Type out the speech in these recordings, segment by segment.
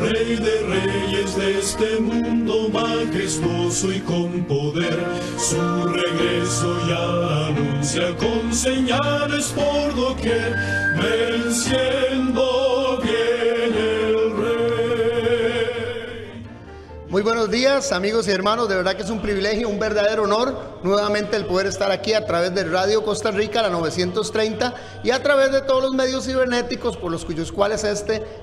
Rey de reyes de este mundo majestuoso y con poder, su regreso ya anuncia con señales por doquier, venciendo viene el Rey. Muy buenos días, amigos y hermanos, de verdad que es un privilegio, un verdadero honor nuevamente el poder estar aquí a través de Radio Costa Rica, la 930, y a través de todos los medios cibernéticos por los cuyos cuales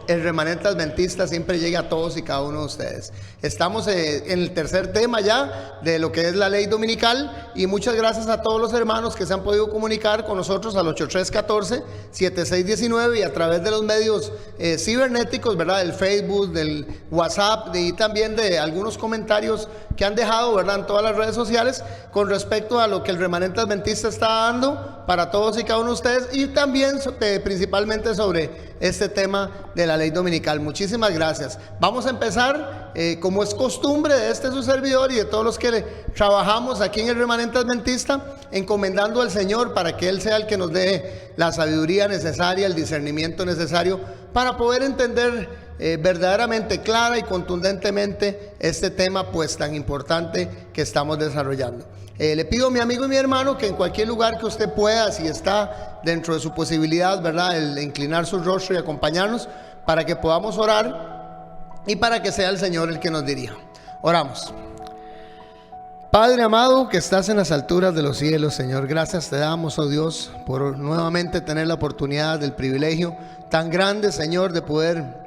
el remanente adventista siempre llega a todos y cada uno de ustedes. Estamos en el tercer tema ya de lo que es la ley dominical, y muchas gracias a todos los hermanos que se han podido comunicar con nosotros al 8314-7619 y a través de los medios cibernéticos, ¿verdad? Del Facebook, del WhatsApp y también de algunos comentarios que han dejado, ¿verdad?, en todas las redes sociales con respecto a lo que el remanente adventista está dando para todos y cada uno de ustedes, y también principalmente sobre este tema de la ley dominical. Muchísimas gracias. Vamos a empezar, como es costumbre de su servidor y de todos los que trabajamos aquí en el remanente adventista, encomendando al Señor para que Él sea el que nos dé la sabiduría necesaria, el discernimiento necesario para poder entender verdaderamente clara y contundentemente este tema pues tan importante que estamos desarrollando. Le pido a mi amigo y mi hermano que en cualquier lugar que usted pueda, si está dentro de su posibilidad, ¿verdad?, el inclinar su rostro y acompañarnos para que podamos orar y para que sea el Señor el que nos dirija. Oramos. Padre amado, que estás en las alturas de los cielos, Señor, gracias te damos, oh Dios, por nuevamente tener la oportunidad del privilegio tan grande, Señor, de poder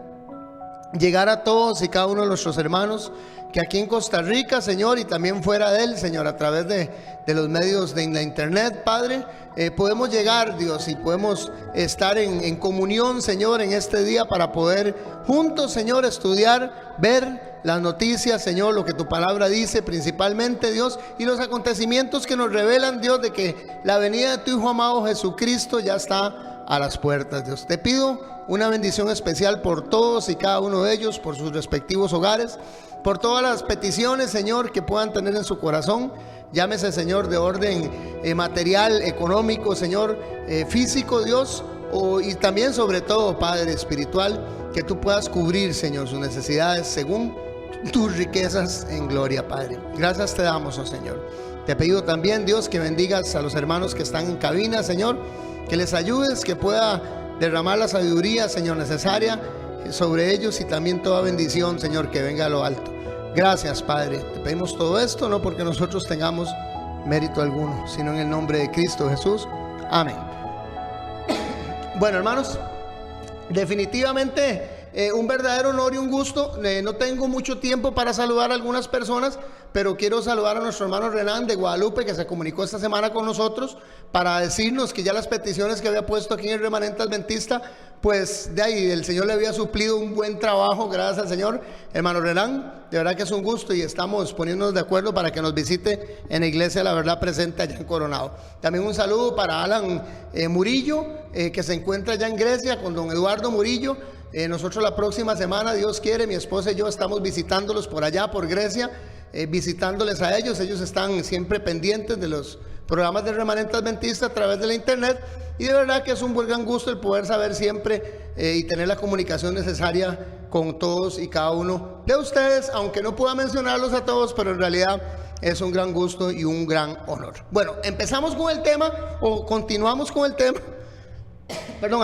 llegar a todos y cada uno de nuestros hermanos que aquí en Costa Rica, Señor, y también fuera de él, Señor, a través de los medios de la internet, Padre, podemos llegar, Dios, y podemos estar en comunión, Señor, en este día para poder juntos, Señor, estudiar, ver las noticias, Señor, lo que tu palabra dice principalmente, Dios, y los acontecimientos que nos revelan, Dios, de que la venida de tu Hijo amado Jesucristo ya está a las puertas, Dios. Te pido una bendición especial por todos y cada uno de ellos, por sus respectivos hogares, por todas las peticiones, Señor, que puedan tener en su corazón. Llámese, Señor, de orden material, económico, Señor, físico, Dios, y también sobre todo, Padre espiritual, que tú puedas cubrir, Señor, sus necesidades según tus riquezas en gloria, Padre. Gracias te damos, oh Señor. Te pido también, Dios, que bendigas a los hermanos que están en cabina, Señor, que les ayudes, que pueda derramar la sabiduría, Señor, necesaria sobre ellos, y también toda bendición, Señor, que venga a lo alto. Gracias, Padre. Te pedimos todo esto, no porque nosotros tengamos mérito alguno, sino en el nombre de Cristo Jesús. Amén. Bueno, hermanos, definitivamente un verdadero honor y un gusto. No tengo mucho tiempo para saludar a algunas personas, pero quiero saludar a nuestro hermano Renan de Guadalupe, que se comunicó esta semana con nosotros para decirnos que ya las peticiones que había puesto aquí en el remanente adventista, pues de ahí el Señor le había suplido un buen trabajo, gracias al Señor. Hermano Renan, de verdad que es un gusto, y estamos poniéndonos de acuerdo para que nos visite en la iglesia La Verdad Presente allá en Coronado. También un saludo para Alan Murillo, que se encuentra allá en Grecia con don Eduardo Murillo. Nosotros la próxima semana, Dios quiere, mi esposa y yo estamos visitándolos por allá, por Grecia, visitándoles a ellos. Ellos están siempre pendientes de los programas del remanente adventista a través de la internet, y de verdad que es un buen gran gusto el poder saber siempre y tener la comunicación necesaria con todos y cada uno de ustedes, aunque no pueda mencionarlos a todos, pero en realidad es un gran gusto y un gran honor. Bueno, empezamos con el tema, o continuamos con el tema,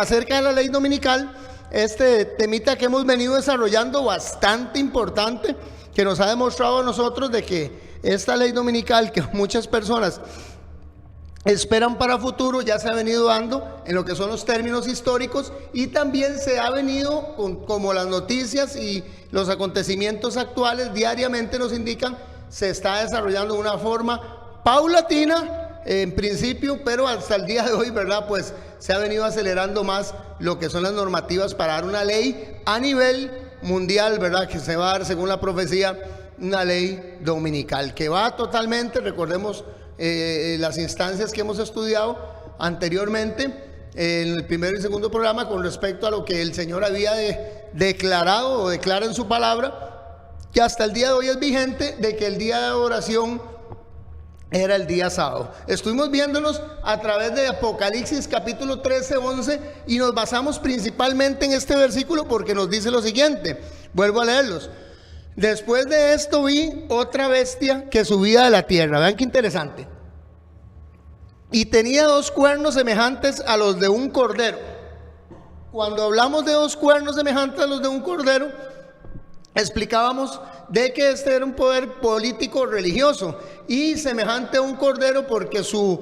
acerca de la ley dominical. Este temita que hemos venido desarrollando, bastante importante, que nos ha demostrado a nosotros de que esta ley dominical que muchas personas esperan para futuro ya se ha venido dando en lo que son los términos históricos, y también se ha venido como las noticias y los acontecimientos actuales diariamente nos indican, se está desarrollando de una forma paulatina en principio, pero hasta el día de hoy, ¿verdad?, pues se ha venido acelerando más lo que son las normativas para dar una ley a nivel mundial, ¿verdad?, que se va a dar, según la profecía, una ley dominical que va totalmente, recordemos las instancias que hemos estudiado anteriormente en el primero y segundo programa con respecto a lo que el Señor había declarado o declara en su palabra, que hasta el día de hoy es vigente, de que el día de adoración era el día sábado. Estuvimos viéndonos a través de Apocalipsis capítulo 13, 11, y nos basamos principalmente en este versículo porque nos dice lo siguiente: Vuelvo a leerlos. Después de esto vi otra bestia que subía de la tierra. Vean qué interesante. Y tenía 2 cuernos semejantes a los de un cordero. Cuando hablamos de 2 cuernos semejantes a los de un cordero, explicábamos de que este era un poder político religioso y semejante a un cordero porque su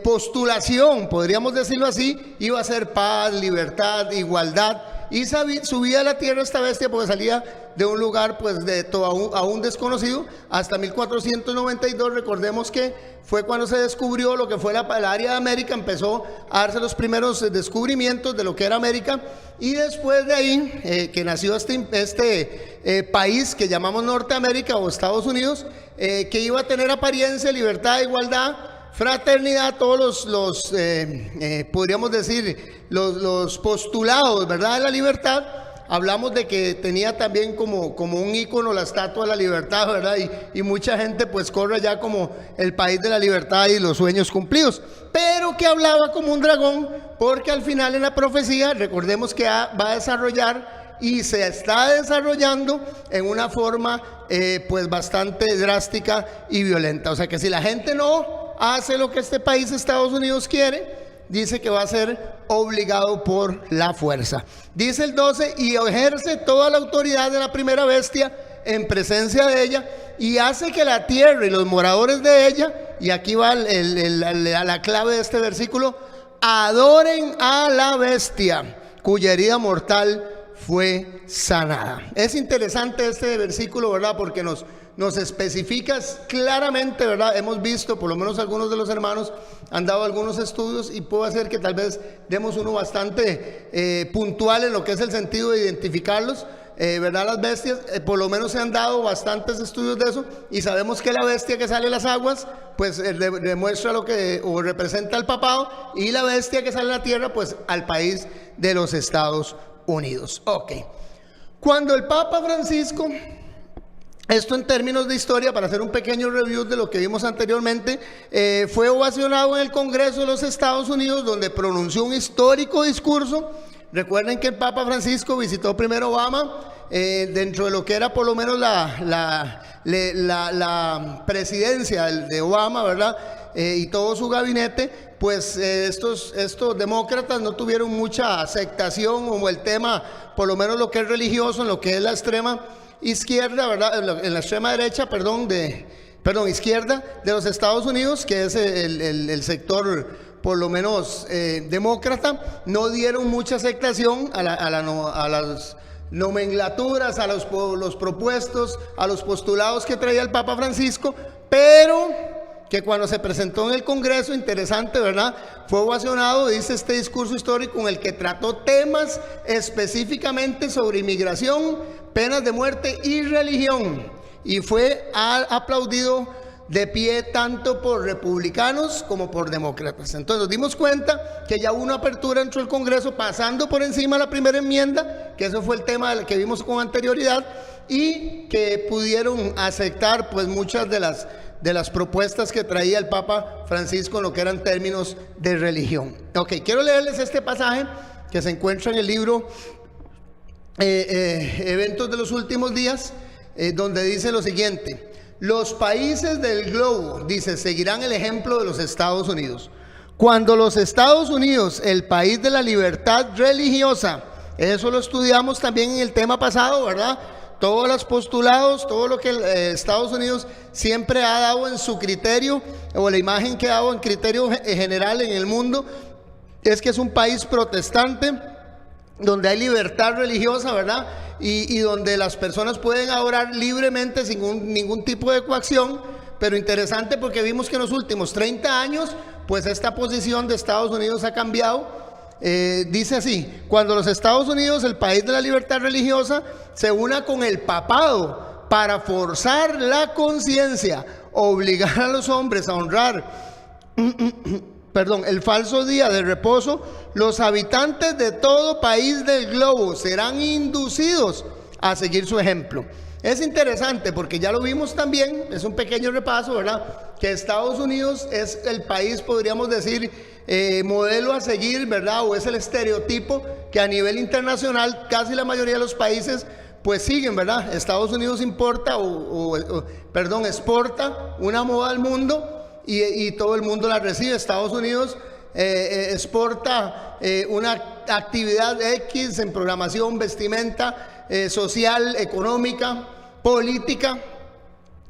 postulación, podríamos decirlo así, iba a ser paz, libertad, igualdad. Y subía a la tierra esta bestia porque salía de un lugar pues de aún desconocido hasta 1492. Recordemos que fue cuando se descubrió lo que fue el área de América, empezó a darse los primeros descubrimientos de lo que era América, y después de ahí que nació este país que llamamos Norteamérica o Estados Unidos, que iba a tener apariencia, libertad, igualdad, fraternidad, todos podríamos decir, los postulados, ¿verdad?, de la libertad. Hablamos de que tenía también como un ícono la Estatua de la Libertad, ¿verdad? Y mucha gente pues corre ya como el país de la libertad y los sueños cumplidos. Pero que hablaba como un dragón, porque al final en la profecía, recordemos que va a desarrollar y se está desarrollando en una forma pues bastante drástica y violenta. O sea que si la gente no hace lo que este país, Estados Unidos, quiere, dice que va a ser obligado por la fuerza. Dice el 12, y ejerce toda la autoridad de la primera bestia en presencia de ella, y hace que la tierra y los moradores de ella, y aquí va la clave de este versículo, adoren a la bestia cuya herida mortal fue sanada. Es interesante este versículo, ¿verdad?, porque nos especifica claramente, ¿verdad? Hemos visto, por lo menos algunos de los hermanos han dado algunos estudios, y puede ser que tal vez demos uno bastante puntual en lo que es el sentido de identificarlos, ¿verdad? Las bestias, por lo menos se han dado bastantes estudios de eso, y sabemos que la bestia que sale de las aguas pues demuestra lo que o representa al papado, y la bestia que sale de la tierra pues al país de los Estados Unidos. Ok, cuando el Papa Francisco, esto en términos de historia, para hacer un pequeño review de lo que vimos anteriormente, fue ovacionado en el Congreso de los Estados Unidos, donde pronunció un histórico discurso. Recuerden que el Papa Francisco visitó primero Obama, dentro de lo que era por lo menos la presidencia de Obama, ¿verdad? Y todo su gabinete, pues estos demócratas no tuvieron mucha aceptación como el tema, por lo menos lo que es religioso, en lo que es la extrema izquierda, ¿verdad? En la extrema derecha, izquierda de los Estados Unidos, que es el sector por lo menos demócrata. No dieron mucha aceptación a las nomenclaturas, a los propuestos, a los postulados que traía el Papa Francisco, pero que cuando se presentó en el Congreso, interesante, ¿verdad?, fue ovacionado. Dice este discurso histórico en el que trató temas específicamente sobre inmigración, penas de muerte y religión, y fue aplaudido de pie tanto por republicanos como por demócratas. Entonces nos dimos cuenta que ya hubo una apertura dentro del Congreso, pasando por encima la primera enmienda, que eso fue el tema que vimos con anterioridad, y que pudieron aceptar pues muchas de las propuestas que traía el Papa Francisco en lo que eran términos de religión. Ok, quiero leerles este pasaje que se encuentra en el libro Eventos de los Últimos Días, donde dice lo siguiente: los países del globo, dice, seguirán el ejemplo de los Estados Unidos. Cuando los Estados Unidos, el país de la libertad religiosa, eso lo estudiamos también en el tema pasado, ¿verdad? Todos los postulados, todo lo que Estados Unidos siempre ha dado en su criterio, o la imagen que ha dado en criterio general en el mundo, es que es un país protestante, donde hay libertad religiosa, ¿verdad? Y donde las personas pueden adorar libremente sin ningún tipo de coacción. Pero interesante, porque vimos que en los últimos 30 años, pues esta posición de Estados Unidos ha cambiado. Dice así: cuando los Estados Unidos, el país de la libertad religiosa, se una con el papado para forzar la conciencia, obligar a los hombres a honrar el falso día de reposo, los habitantes de todo país del globo serán inducidos a seguir su ejemplo. Es interesante porque ya lo vimos también, es un pequeño repaso, ¿verdad?, que Estados Unidos es el país, podríamos decir, modelo a seguir, ¿verdad?, o es el estereotipo que a nivel internacional casi la mayoría de los países pues siguen, ¿verdad? Estados Unidos exporta una moda al mundo y todo el mundo la recibe. Estados Unidos exporta una actividad X en programación, vestimenta, social, económica, política,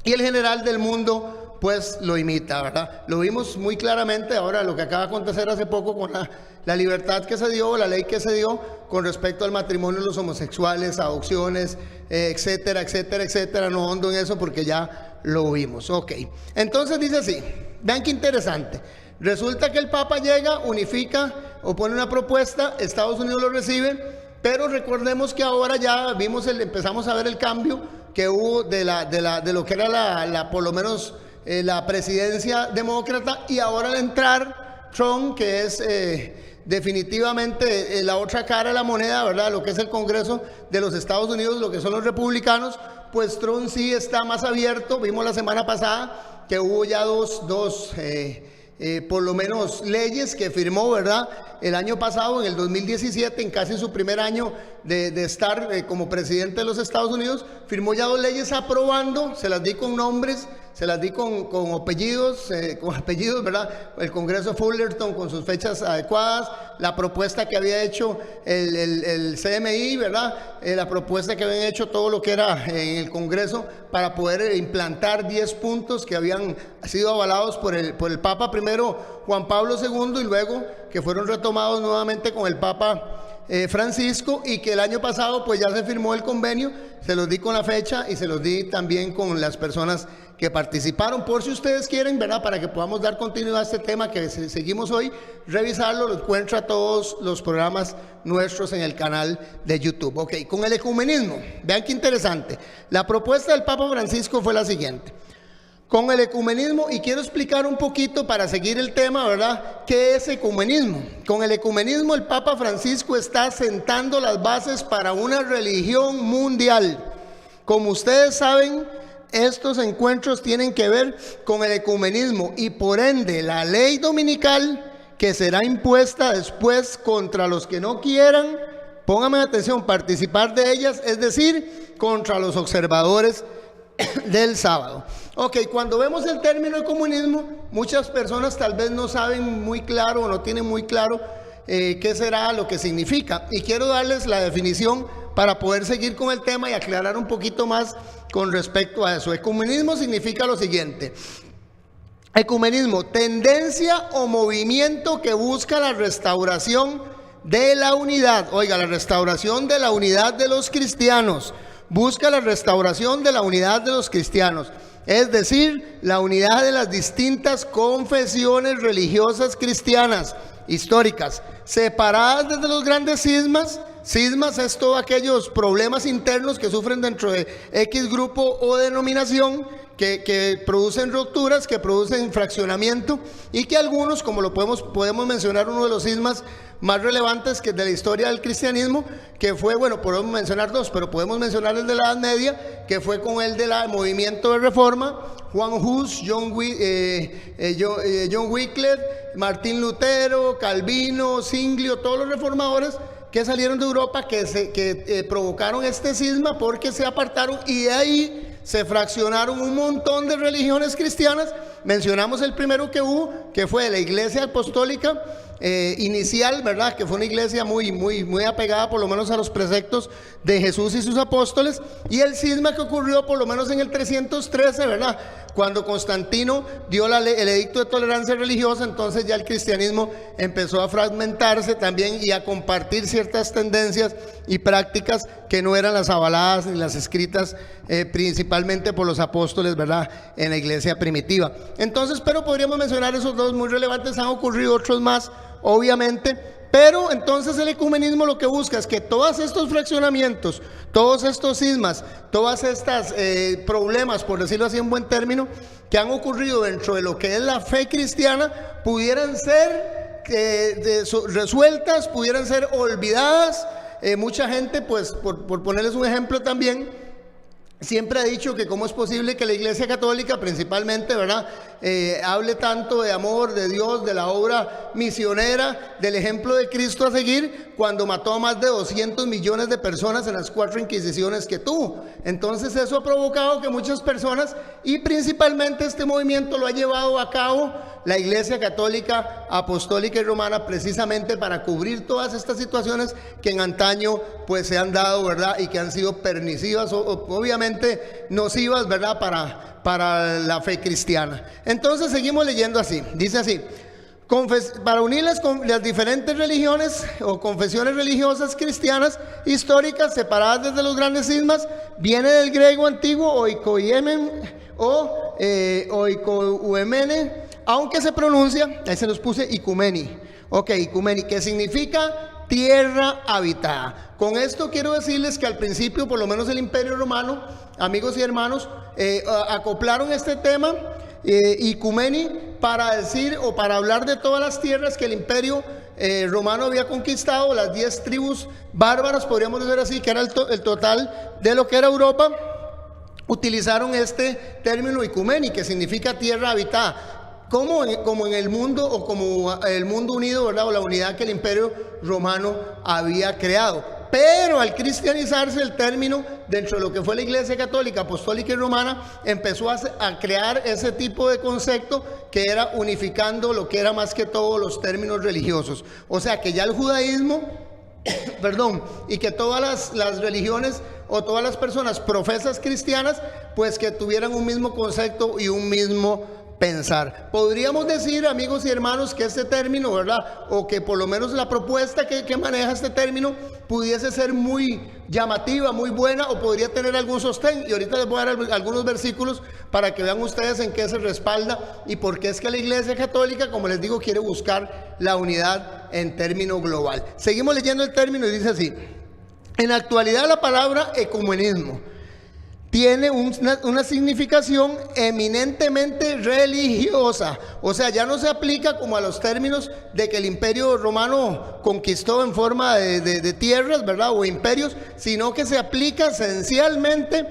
y el general del mundo pues lo imita, ¿verdad? Lo vimos muy claramente ahora, lo que acaba de acontecer hace poco con la libertad que se dio, la ley que se dio con respecto al matrimonio de los homosexuales, adopciones, etcétera, etcétera, etcétera. No hondo en eso porque ya lo vimos. Ok, entonces dice así, vean qué interesante. Resulta que el Papa llega, unifica o pone una propuesta, Estados Unidos lo recibe, pero recordemos que ahora ya empezamos a ver el cambio que hubo de lo que era por lo menos la presidencia demócrata, y ahora al entrar Trump, que es definitivamente la otra cara de la moneda, ¿verdad? Lo que es el Congreso de los Estados Unidos, lo que son los republicanos, pues Trump sí está más abierto. Vimos la semana pasada que hubo ya dos por lo menos leyes que firmó, ¿verdad? El año pasado, en el 2017, en casi su primer año de estar como presidente de los Estados Unidos, firmó ya 2 leyes aprobando, se las di con nombres, se las di con apellidos, ¿verdad? El Congreso Fullerton con sus fechas adecuadas, la propuesta que había hecho el CMI, ¿verdad? La propuesta que habían hecho todo lo que era en el Congreso para poder implantar 10 puntos que habían sido avalados por el Papa primero Juan Pablo II y luego que fueron retomados nuevamente con el Papa Francisco, y que el año pasado pues ya se firmó el convenio. Se los di con la fecha y se los di también con las personas que participaron, por si ustedes quieren, ¿verdad? Para que podamos dar continuidad a este tema que seguimos hoy, revisarlo, lo encuentra todos los programas nuestros en el canal de YouTube. Ok, con el ecumenismo, vean qué interesante. La propuesta del Papa Francisco fue la siguiente. Con el ecumenismo, y quiero explicar un poquito para seguir el tema, ¿verdad? ¿Qué es ecumenismo? Con el ecumenismo el Papa Francisco está sentando las bases para una religión mundial. Como ustedes saben, estos encuentros tienen que ver con el ecumenismo y por ende la ley dominical que será impuesta después contra los que no quieran, pónganme atención, participar de ellas, es decir, contra los observadores del sábado. Ok, cuando vemos el término ecumenismo, muchas personas tal vez no saben muy claro o no tienen muy claro qué será lo que significa, y quiero darles la definición para poder seguir con el tema y aclarar un poquito más con respecto a eso. Ecumenismo significa lo siguiente: ecumenismo, tendencia o movimiento que busca la restauración de la unidad. Oiga, la restauración de la unidad de los cristianos. Busca la restauración de la unidad de los cristianos, es decir, la unidad de las distintas confesiones religiosas cristianas históricas, separadas desde los grandes cismas. Cismas es todos aquellos problemas internos que sufren dentro de X grupo o denominación, que producen rupturas, que producen fraccionamiento, y que algunos, como lo podemos mencionar, uno de los cismas más relevantes que de la historia del cristianismo, que fue, bueno, podemos mencionar 2, pero podemos mencionar el de la Edad Media, que fue con el del movimiento de Reforma, Juan Hus, John Wycliffe, Martín Lutero, Calvino, Zwinglio, todos los reformadores que salieron de Europa, que provocaron este cisma porque se apartaron, y de ahí se fraccionaron un montón de religiones cristianas. Mencionamos el primero que hubo, que fue la Iglesia Apostólica inicial, ¿verdad? Que fue una iglesia muy apegada por lo menos a los preceptos de Jesús y sus apóstoles, y el cisma que ocurrió por lo menos en el 313, ¿verdad? Cuando Constantino dio el edicto de tolerancia religiosa. Entonces ya el cristianismo empezó a fragmentarse también y a compartir ciertas tendencias y prácticas que no eran las avaladas ni las escritas principalmente por los apóstoles, ¿verdad? En la iglesia primitiva. Entonces, pero podríamos mencionar esos 2 muy relevantes. Han ocurrido otros más, obviamente, pero entonces el ecumenismo lo que busca es que todos estos fraccionamientos, todos estos cismas, todas estas problemas, por decirlo así en buen término, que han ocurrido dentro de lo que es la fe cristiana, pudieran ser resueltas, pudieran ser olvidadas. Mucha gente, pues por ponerles un ejemplo también, siempre ha dicho que cómo es posible que la Iglesia Católica principalmente, ¿verdad?, hable tanto de amor, de Dios, de la obra misionera, del ejemplo de Cristo a seguir, cuando mató a más de 200 millones de personas en las 4 inquisiciones que tuvo. Entonces eso ha provocado que muchas personas, y principalmente este movimiento lo ha llevado a cabo la Iglesia Católica, Apostólica y Romana, precisamente para cubrir todas estas situaciones que en antaño pues se han dado, ¿verdad?, y que han sido permisivas, obviamente nocivas, ¿verdad?, para la fe cristiana. Entonces seguimos leyendo así, dice así: para unir las diferentes religiones o confesiones religiosas cristianas históricas separadas desde los grandes cismas, viene del griego antiguo oikoimen o oikouemene, aunque se pronuncia, ahí se los puse, icumeni. Ok, icumeni, que significa tierra habitada. Con esto quiero decirles que al principio, por lo menos el Imperio Romano, amigos y hermanos, acoplaron este tema, icumeni, para decir o para hablar de todas las tierras que el Imperio Romano había conquistado, las 10 tribus bárbaras, podríamos decir así, que era el total de lo que era Europa. Utilizaron este término icumeni, que significa tierra habitada. Como en el mundo, o como el mundo unido, ¿verdad?, o la unidad que el Imperio Romano había creado. Pero al cristianizarse el término dentro de lo que fue la Iglesia Católica, Apostólica y Romana, empezó a crear ese tipo de concepto que era unificando lo que era más que todo los términos religiosos. O sea que ya el judaísmo, y que todas las religiones o todas las personas profesas cristianas, pues que tuvieran un mismo concepto y un mismo pensar. Podríamos decir, amigos y hermanos, que este término, ¿verdad?, o que por lo menos la propuesta que maneja este término pudiese ser muy llamativa, muy buena, o podría tener algún sostén. Y ahorita les voy a dar algunos versículos para que vean ustedes en qué se respalda y por qué es que la Iglesia Católica, como les digo, quiere buscar la unidad en término global. Seguimos leyendo el término y dice así: en la actualidad la palabra ecumenismo tiene una significación eminentemente religiosa. O sea, ya no se aplica como a los términos de que el Imperio Romano conquistó en forma de tierras, ¿verdad?, o imperios, sino que se aplica esencialmente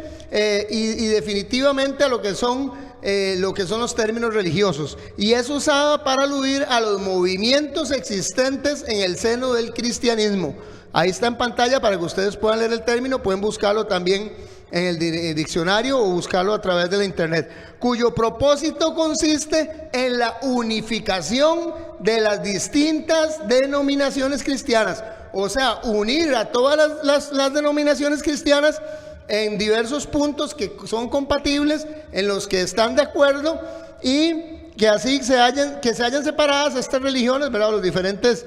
y definitivamente a lo que son los términos religiosos, y es usada para aludir a los movimientos existentes en el seno del cristianismo. Ahí está en pantalla para que ustedes puedan leer el término, pueden buscarlo también en el diccionario o buscarlo a través de la internet, cuyo propósito consiste en la unificación de las distintas denominaciones cristianas. O sea, unir a todas las denominaciones cristianas en diversos puntos que son compatibles, en los que están de acuerdo, y que así se hayan separadas estas religiones, ¿verdad?, los diferentes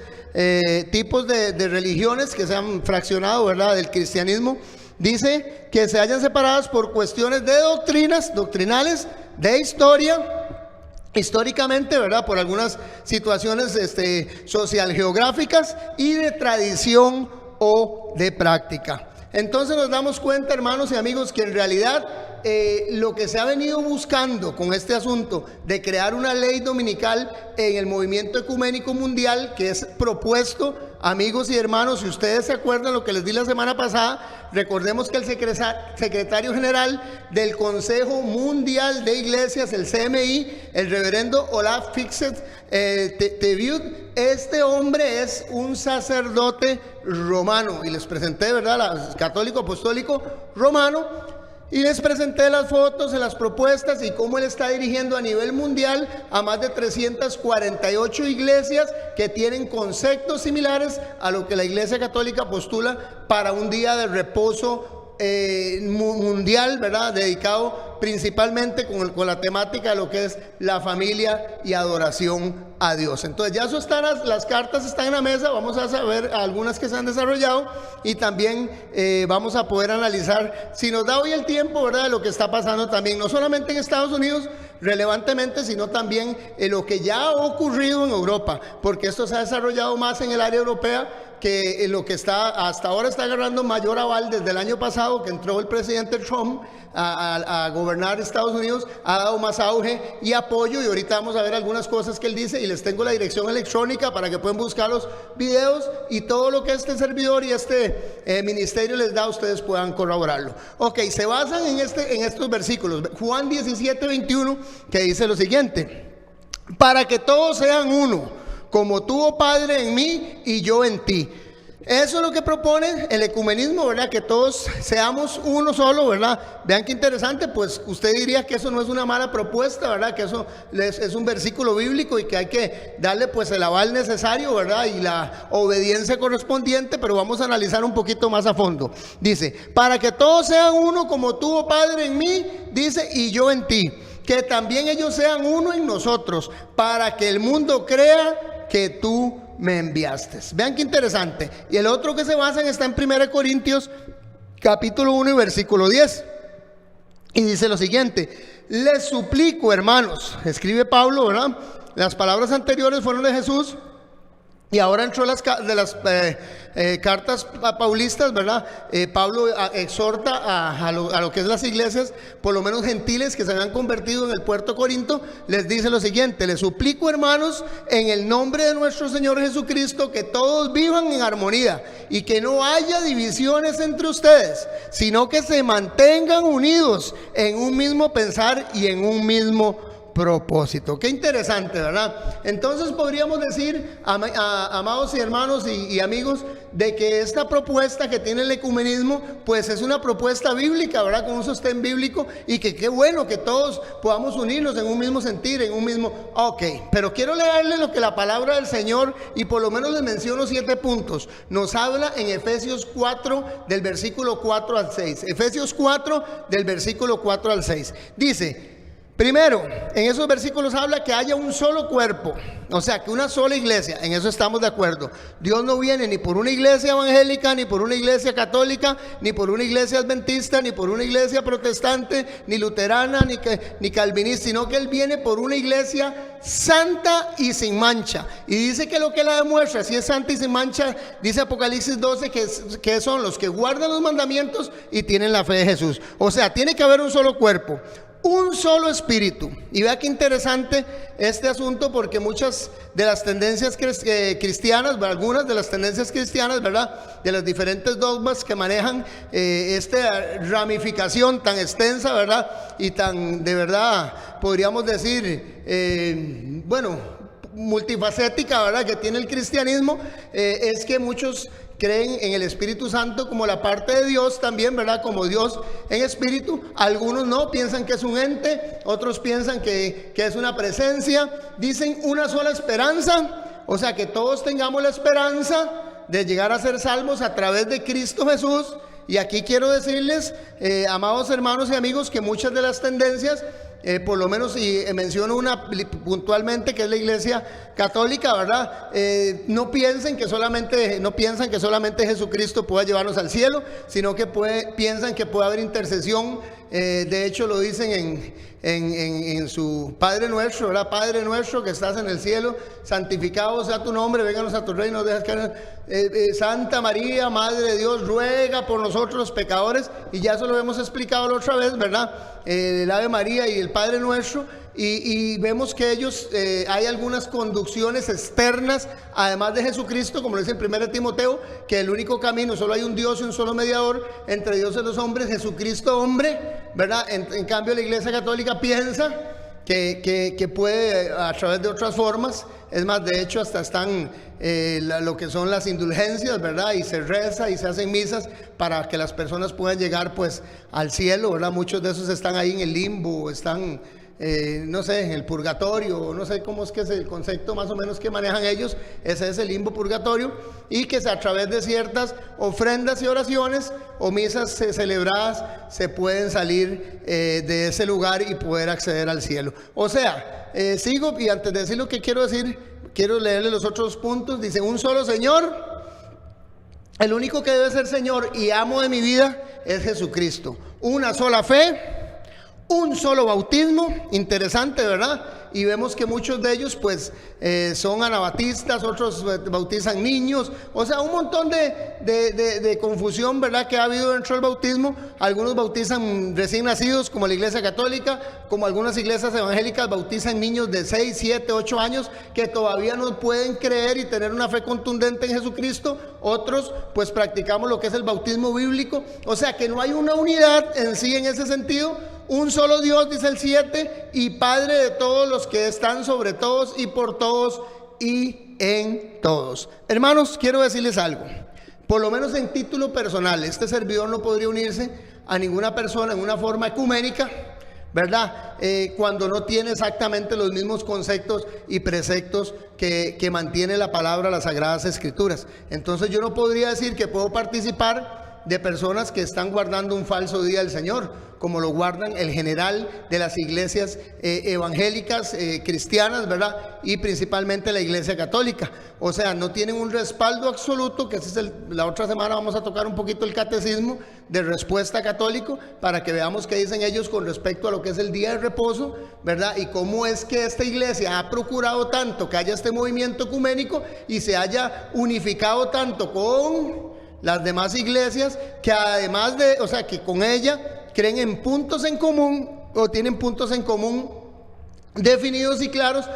tipos de religiones que se han fraccionado, ¿verdad?, del cristianismo. Dice que se hayan separadas por cuestiones de doctrinales, de históricamente, ¿verdad?, por algunas situaciones social geográficas, y de tradición o de práctica. Entonces nos damos cuenta, hermanos y amigos, que en realidad lo que se ha venido buscando con este asunto de crear una ley dominical en el movimiento ecuménico mundial, que es propuesto, amigos y hermanos, si ustedes se acuerdan lo que les di la semana pasada, recordemos que el secretario general del Consejo Mundial de Iglesias, el CMI, el reverendo Olaf Fixet-Teviot, este hombre es un sacerdote romano, y les presenté, ¿verdad?, católico apostólico romano. Y les presenté las fotos, las propuestas y cómo él está dirigiendo a nivel mundial a más de 348 iglesias que tienen conceptos similares a lo que la Iglesia Católica postula para un día de reposo mundial, ¿verdad?, dedicado principalmente con la temática de lo que es la familia y adoración a Dios. Entonces ya eso están, las cartas están en la mesa, vamos a saber algunas que se han desarrollado, y también vamos a poder analizar, si nos da hoy el tiempo, ¿verdad?, de lo que está pasando también, no solamente en Estados Unidos relevantemente, sino también lo que ya ha ocurrido en Europa, porque esto se ha desarrollado más en el área europea, que lo que está hasta ahora está agarrando mayor aval desde el año pasado que entró el presidente Trump a gobernar Estados Unidos, ha dado más auge y apoyo, y ahorita vamos a ver algunas cosas que él dice, y les tengo la dirección electrónica para que puedan buscar los videos y todo lo que este servidor y este ministerio les da, ustedes puedan corroborarlo. Ok, se basan en estos versículos, Juan 17:21, que dice lo siguiente: para que todos sean uno, como tú, oh Padre, en mí y yo en ti. Eso es lo que propone el ecumenismo, ¿verdad? Que todos seamos uno solo, ¿verdad? Vean qué interesante, pues usted diría que eso no es una mala propuesta, ¿verdad? Que eso es un versículo bíblico y que hay que darle pues el aval necesario, ¿verdad? Y la obediencia correspondiente, pero vamos a analizar un poquito más a fondo. Dice, para que todos sean uno como tú, oh Padre, en mí, dice, y yo en ti. Que también ellos sean uno en nosotros, para que el mundo crea que tú me enviaste. Vean qué interesante. Y el otro que se basan está en 1 Corintios capítulo 1 y versículo 10. Y dice lo siguiente: les suplico, hermanos, escribe Pablo, ¿verdad? Las palabras anteriores fueron de Jesús, y ahora entró las cartas paulistas, ¿verdad? Pablo exhorta a lo que es las iglesias, por lo menos gentiles, que se habían convertido en el puerto Corinto. Les dice lo siguiente: les suplico, hermanos, en el nombre de nuestro Señor Jesucristo, que todos vivan en armonía y que no haya divisiones entre ustedes, sino que se mantengan unidos en un mismo pensar y en un mismo propósito. Qué interesante, ¿verdad? Entonces podríamos decir, amados y hermanos y amigos, de que esta propuesta que tiene el ecumenismo, pues es una propuesta bíblica, ¿verdad? Con un sostén bíblico, y que qué bueno que todos podamos unirnos en un mismo sentir, en un mismo... Ok, pero quiero leerles lo que la palabra del Señor, y por lo menos les menciono 7 puntos, nos habla en Efesios 4, del versículo 4 al 6. Efesios 4, del versículo 4 al 6. Dice... primero, en esos versículos habla que haya un solo cuerpo, o sea, que una sola iglesia. En eso estamos de acuerdo. Dios no viene ni por una iglesia evangélica, ni por una iglesia católica, ni por una iglesia adventista, ni por una iglesia protestante, ni luterana, ni calvinista, sino que Él viene por una iglesia santa y sin mancha. Y dice que lo que la demuestra, si es santa y sin mancha, dice Apocalipsis 12, que son los que guardan los mandamientos y tienen la fe de Jesús. O sea, tiene que haber un solo cuerpo, un solo espíritu. Y vea qué interesante este asunto, porque muchas de las tendencias cristianas, algunas de las tendencias cristianas, ¿verdad?, de los diferentes dogmas que manejan esta ramificación tan extensa, ¿verdad?, y tan, de verdad, podríamos decir, multifacética, ¿verdad?, que tiene el cristianismo, es que muchos creen en el Espíritu Santo como la parte de Dios también, ¿verdad? Como Dios en espíritu. Algunos no, piensan que es un ente, otros piensan que es una presencia. Dicen una sola esperanza, o sea, que todos tengamos la esperanza de llegar a ser salvos a través de Cristo Jesús. Y aquí quiero decirles, amados hermanos y amigos, que muchas de las tendencias, por lo menos, y menciono una puntualmente, que es la Iglesia Católica, ¿verdad? No piensan que solamente Jesucristo pueda llevarnos al cielo, sino que piensan que puede haber intercesión. De hecho, lo dicen en su Padre Nuestro, ¿verdad? Padre nuestro que estás en el cielo, santificado sea tu nombre, vénganos a tu reino, dejas que Santa María, Madre de Dios, ruega por nosotros los pecadores. Y ya eso lo hemos explicado la otra vez, ¿verdad? El Ave María y el Padre Nuestro. Y vemos que ellos, hay algunas conducciones externas, además de Jesucristo, como lo dice en 1 Timoteo, que el único camino, solo hay un Dios y un solo mediador entre Dios y los hombres, Jesucristo hombre, ¿verdad? En cambio, la Iglesia Católica piensa que puede a través de otras formas. Es más, de hecho, hasta están lo que son las indulgencias, ¿verdad? Y se reza y se hacen misas para que las personas puedan llegar pues al cielo, ¿verdad? Muchos de esos están ahí en el limbo, están... no sé, en el purgatorio, no sé cómo es que es el concepto más o menos que manejan ellos. Ese es el limbo purgatorio, y que a través de ciertas ofrendas y oraciones o misas celebradas se pueden salir de ese lugar y poder acceder al cielo. O sea, sigo, y antes de decir lo que quiero decir, quiero leerle los otros puntos. Dice: un solo Señor, el único que debe ser Señor y amo de mi vida es Jesucristo. Una sola fe, un solo bautismo, interesante, ¿verdad? Y vemos que muchos de ellos pues son anabatistas, otros bautizan niños, o sea, un montón de confusión, ¿verdad?, que ha habido dentro del bautismo. Algunos bautizan recién nacidos, como la Iglesia Católica, como algunas iglesias evangélicas bautizan niños de 6, 7, 8 años que todavía no pueden creer y tener una fe contundente en Jesucristo. Otros pues practicamos lo que es el bautismo bíblico, o sea que no hay una unidad en sí en ese sentido. Un solo Dios, dice el 7, y Padre de todos los que están sobre todos y por todos y en todos. Hermanos, quiero decirles algo. Por lo menos en título personal, este servidor no podría unirse a ninguna persona en una forma ecuménica, ¿verdad? Cuando no tiene exactamente los mismos conceptos y preceptos que mantiene la palabra, las Sagradas Escrituras. Entonces yo no podría decir que puedo participar de personas que están guardando un falso día del Señor, como lo guardan el general de las iglesias evangélicas, cristianas, ¿verdad? Y principalmente la Iglesia Católica. O sea, no tienen un respaldo absoluto, que ese es la otra semana vamos a tocar un poquito el catecismo de respuesta católico, para que veamos qué dicen ellos con respecto a lo que es el día de reposo, ¿verdad? Y cómo es que esta iglesia ha procurado tanto que haya este movimiento ecuménico y se haya unificado tanto con las demás iglesias, que además de, o sea, que con ella creen en puntos en común, o tienen puntos en común definidos y claros,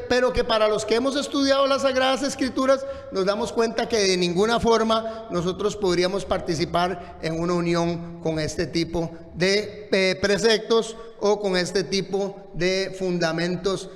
pero que para los que hemos estudiado las Sagradas Escrituras nos damos cuenta que de ninguna forma nosotros podríamos participar en una unión con este tipo de preceptos o con este tipo de fundamentos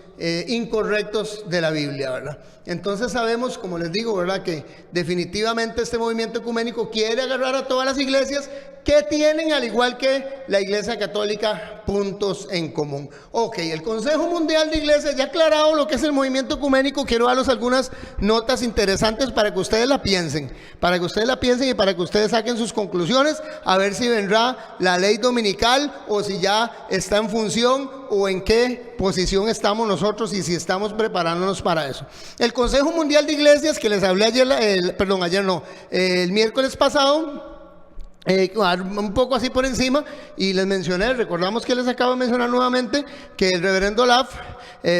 incorrectos de la Biblia, ¿verdad? Entonces sabemos, como les digo, ¿verdad?, que definitivamente este movimiento ecuménico quiere agarrar a todas las iglesias que tienen, al igual que la Iglesia Católica, puntos en común. Ok, el Consejo Mundial de Iglesias, ya aclarado lo que es el movimiento ecuménico, quiero darles algunas notas interesantes para que ustedes la piensen, y para que ustedes saquen sus conclusiones, a ver si vendrá la ley dominical o si ya está en función o en qué posición estamos nosotros y si estamos preparándonos para eso. El Consejo Mundial de Iglesias, que les hablé el miércoles pasado, un poco así por encima, y les mencioné, recordamos que les acabo de mencionar nuevamente que el reverendo Olaf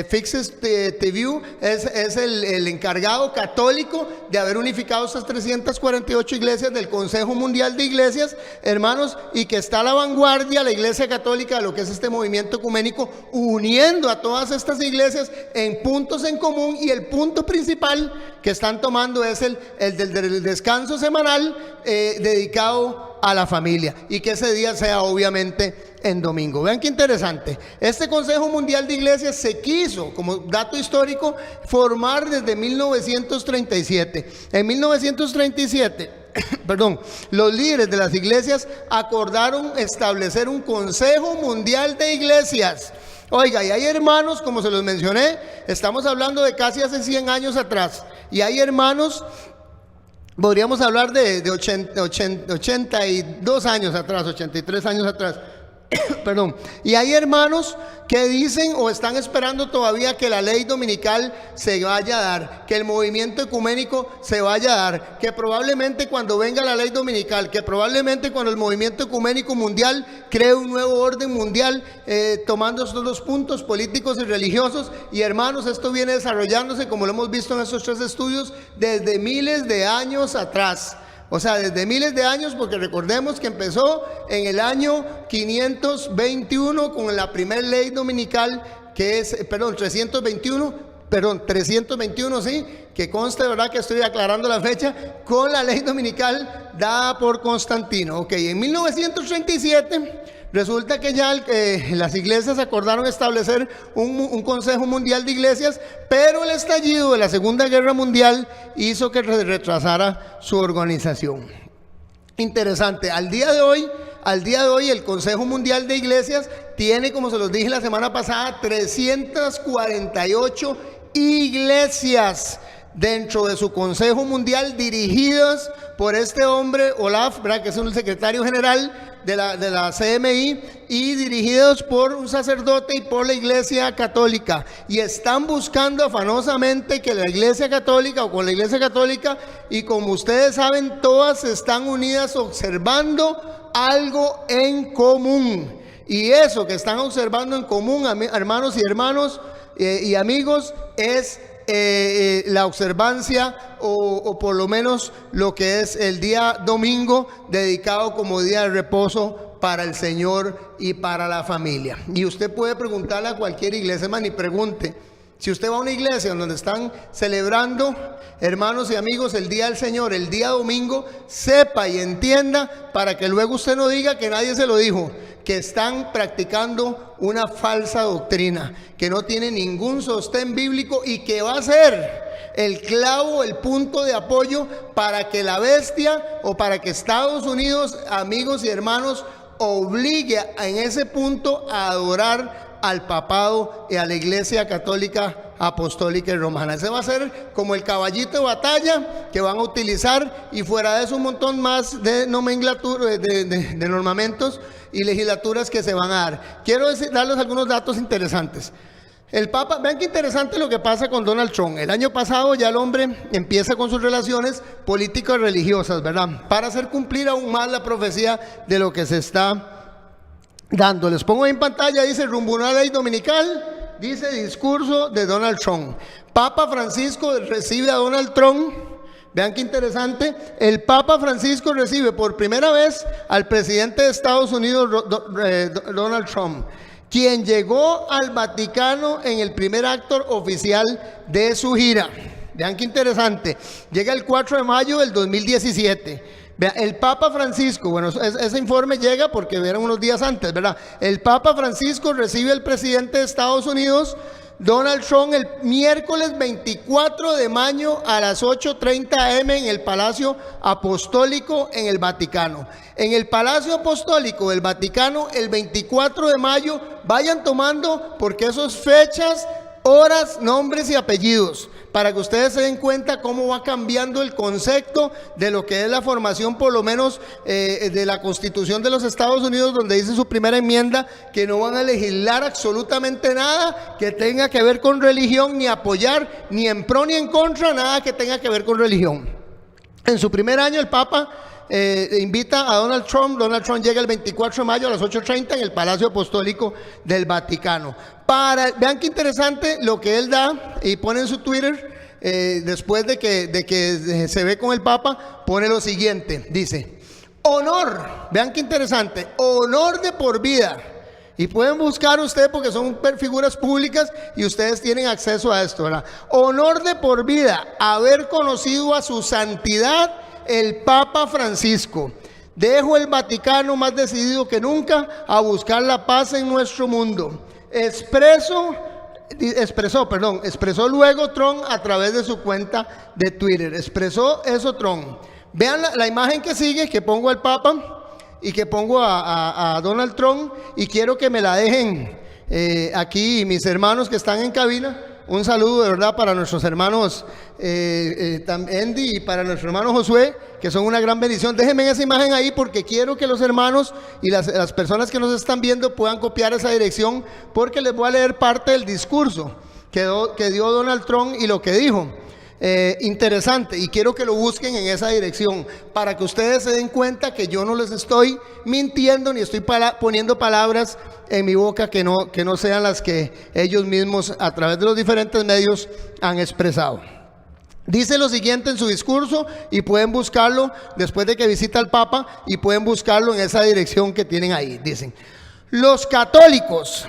Fixes View es el encargado católico de haber unificado estas 348 iglesias del Consejo Mundial de Iglesias, hermanos, y que está a la vanguardia la Iglesia Católica de lo que es este movimiento ecuménico, uniendo a todas estas iglesias en puntos en común, y el punto principal que están tomando es el del descanso semanal dedicado a la familia, y que ese día sea obviamente en domingo. Vean qué interesante. Este Consejo Mundial de Iglesias se quiso, como dato histórico, formar desde 1937. En 1937, los líderes de las iglesias acordaron establecer un Consejo Mundial de Iglesias. Oiga, y hay hermanos, como se los mencioné, estamos hablando de casi hace 100 años atrás, y hay hermanos, podríamos hablar de 82 años atrás, 83 años atrás, y hay hermanos que dicen o están esperando todavía que la ley dominical se vaya a dar, que el movimiento ecuménico se vaya a dar, que probablemente cuando venga la ley dominical, que probablemente cuando el movimiento ecuménico mundial cree un nuevo orden mundial, tomando estos dos puntos políticos y religiosos. Y hermanos, esto viene desarrollándose, como lo hemos visto en estos 3 estudios, desde miles de años atrás. O sea, desde miles de años, porque recordemos que empezó en el año 521 con la primera ley dominical, que es, 321, sí, que conste, ¿verdad?, que estoy aclarando la fecha, con la ley dominical dada por Constantino. Ok, en 1937... resulta que ya las iglesias acordaron establecer un Consejo Mundial de Iglesias, pero el estallido de la Segunda Guerra Mundial hizo que retrasara su organización. Interesante, al día de hoy el Consejo Mundial de Iglesias tiene, como se los dije la semana pasada, 348 iglesias dentro de su Consejo Mundial, dirigidas por este hombre Olaf, ¿verdad?, que es el secretario general de la CMI, y dirigidos por un sacerdote y por la Iglesia Católica, y están buscando afanosamente que la Iglesia Católica, o con la Iglesia Católica, y como ustedes saben, todas están unidas observando algo en común. Y eso que están observando en común, hermanos y amigos, es la observancia o por lo menos lo que es el día domingo dedicado como día de reposo para el Señor y para la familia. Y usted puede preguntarle a cualquier iglesia, hermano, y pregunte. Si usted va a una iglesia donde están celebrando, hermanos y amigos, el día del Señor, el día domingo, sepa y entienda para que luego usted no diga que nadie se lo dijo, que están practicando una falsa doctrina, que no tiene ningún sostén bíblico y que va a ser el clavo, el punto de apoyo para que la bestia o para que Estados Unidos, amigos y hermanos, obligue en ese punto a adorar al papado y a la Iglesia Católica Apostólica y Romana. Ese va a ser como el caballito de batalla que van a utilizar, y fuera de eso un montón más de nomenclatura, de normamentos y legislaturas que se van a dar. Quiero darles algunos datos interesantes. El Papa, vean qué interesante lo que pasa con Donald Trump. El año pasado ya el hombre empieza con sus relaciones políticas religiosas, ¿verdad? Para hacer cumplir aún más la profecía de lo que se está dando. Les pongo en pantalla, dice rumbo a una ley dominical, dice discurso de Donald Trump. Papa Francisco recibe a Donald Trump. Vean qué interesante. El Papa Francisco recibe por primera vez al presidente de Estados Unidos, Donald Trump, quien llegó al Vaticano en el primer acto oficial de su gira. Vean qué interesante. Llega el 4 de mayo del 2017. Vean, el Papa Francisco, bueno, ese informe llega porque eran unos días antes, ¿verdad? El Papa Francisco recibe al presidente de Estados Unidos, Donald Trump, el miércoles 24 de mayo a las 8:30 am en el Palacio Apostólico en el Vaticano. En el Palacio Apostólico del Vaticano, el 24 de mayo, vayan tomando porque esas fechas, horas, nombres y apellidos, para que ustedes se den cuenta cómo va cambiando el concepto de lo que es la formación, por lo menos de la Constitución de los Estados Unidos, donde dice su primera enmienda que no van a legislar absolutamente nada que tenga que ver con religión, ni apoyar ni en pro ni en contra nada que tenga que ver con religión. En su primer año el Papa invita a Donald Trump. Donald Trump llega el 24 de mayo a las 8:30 en el Palacio Apostólico del Vaticano. Vean qué interesante lo que él da y pone en su Twitter, después de que se ve con el Papa, pone lo siguiente, dice: honor, vean qué interesante, honor de por vida. Y pueden buscar ustedes porque son figuras públicas y ustedes tienen acceso a esto, ¿verdad? Honor de por vida, haber conocido a su santidad el Papa Francisco. Dejo el Vaticano más decidido que nunca a buscar la paz en nuestro mundo. Expresó luego Trump a través de su cuenta de Twitter. Expresó eso Trump. Vean la imagen que sigue, que pongo al Papa y que pongo a Donald Trump, y quiero que me la dejen aquí mis hermanos que están en cabina. Un saludo de verdad para nuestros hermanos Andy y para nuestro hermano Josué, que son una gran bendición. Déjenme esa imagen ahí porque quiero que los hermanos y las personas que nos están viendo puedan copiar esa dirección, porque les voy a leer parte del discurso que dio Donald Trump y lo que dijo. Interesante, y quiero que lo busquen en esa dirección para que ustedes se den cuenta que yo no les estoy mintiendo ni estoy poniendo palabras en mi boca que no sean las que ellos mismos a través de los diferentes medios han expresado. Dice lo siguiente en su discurso, y pueden buscarlo después de que visita al Papa, y pueden buscarlo en esa dirección que tienen ahí. Dicen: los católicos,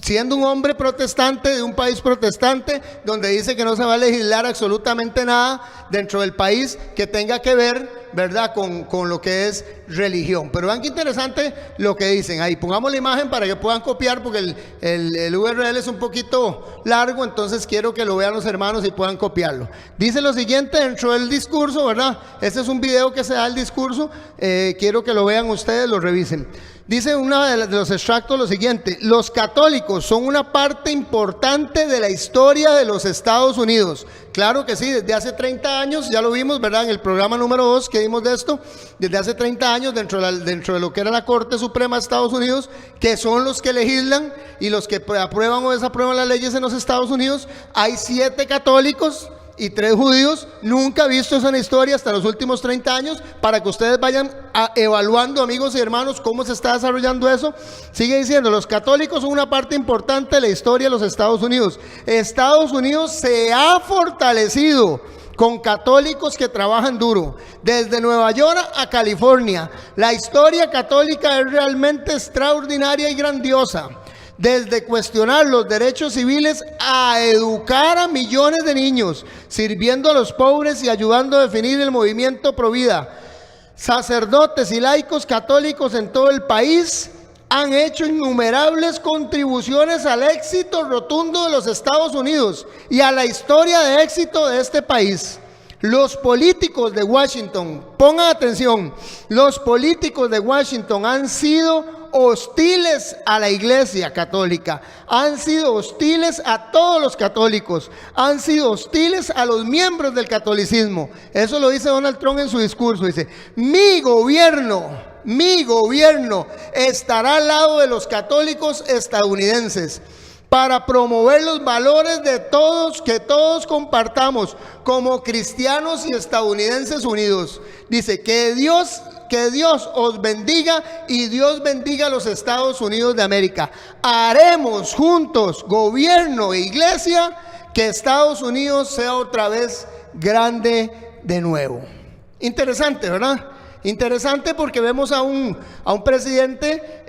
siendo un hombre protestante de un país protestante, donde dice que no se va a legislar absolutamente nada dentro del país que tenga que ver, ¿verdad?, con lo que es religión. Pero vean qué interesante lo que dicen ahí. Pongamos la imagen para que puedan copiar, porque el URL es un poquito largo, entonces quiero que lo vean los hermanos y puedan copiarlo. Dice lo siguiente dentro del discurso, ¿verdad? Este es un video que se da el discurso, quiero que lo vean ustedes, lo revisen. Dice uno de los extractos lo siguiente: los católicos son una parte importante de la historia de los Estados Unidos. Claro que sí, desde hace 30 años, ya lo vimos, ¿verdad?, en el programa número 2 que dimos de esto. Desde hace 30 años dentro de lo que era la Corte Suprema de Estados Unidos, que son los que legislan y los que aprueban o desaprueban las leyes en los Estados Unidos, hay 7 católicos y 3 judíos. Nunca he visto eso en la historia hasta los últimos 30 años, para que ustedes vayan evaluando, amigos y hermanos, cómo se está desarrollando eso. Sigue diciendo, los católicos son una parte importante de la historia de los Estados Unidos. Estados Unidos se ha fortalecido con católicos que trabajan duro, desde Nueva York a California. La historia católica es realmente extraordinaria y grandiosa. Desde cuestionar los derechos civiles a educar a millones de niños, sirviendo a los pobres y ayudando a definir el movimiento pro vida. Sacerdotes y laicos católicos en todo el país han hecho innumerables contribuciones al éxito rotundo de los Estados Unidos y a la historia de éxito de este país. Los políticos de Washington, pongan atención, los políticos de Washington han sido hostiles a la Iglesia católica, han sido hostiles a todos los católicos, han sido hostiles a los miembros del catolicismo. Eso lo dice Donald Trump en su discurso. Dice, mi gobierno estará al lado de los católicos estadounidenses para promover los valores de todos, que todos compartamos como cristianos y estadounidenses unidos. Dice, que Dios os bendiga y Dios bendiga a los Estados Unidos de América. Haremos juntos, gobierno e iglesia, que Estados Unidos sea otra vez grande de nuevo. Interesante, ¿verdad? Interesante, porque vemos a un presidente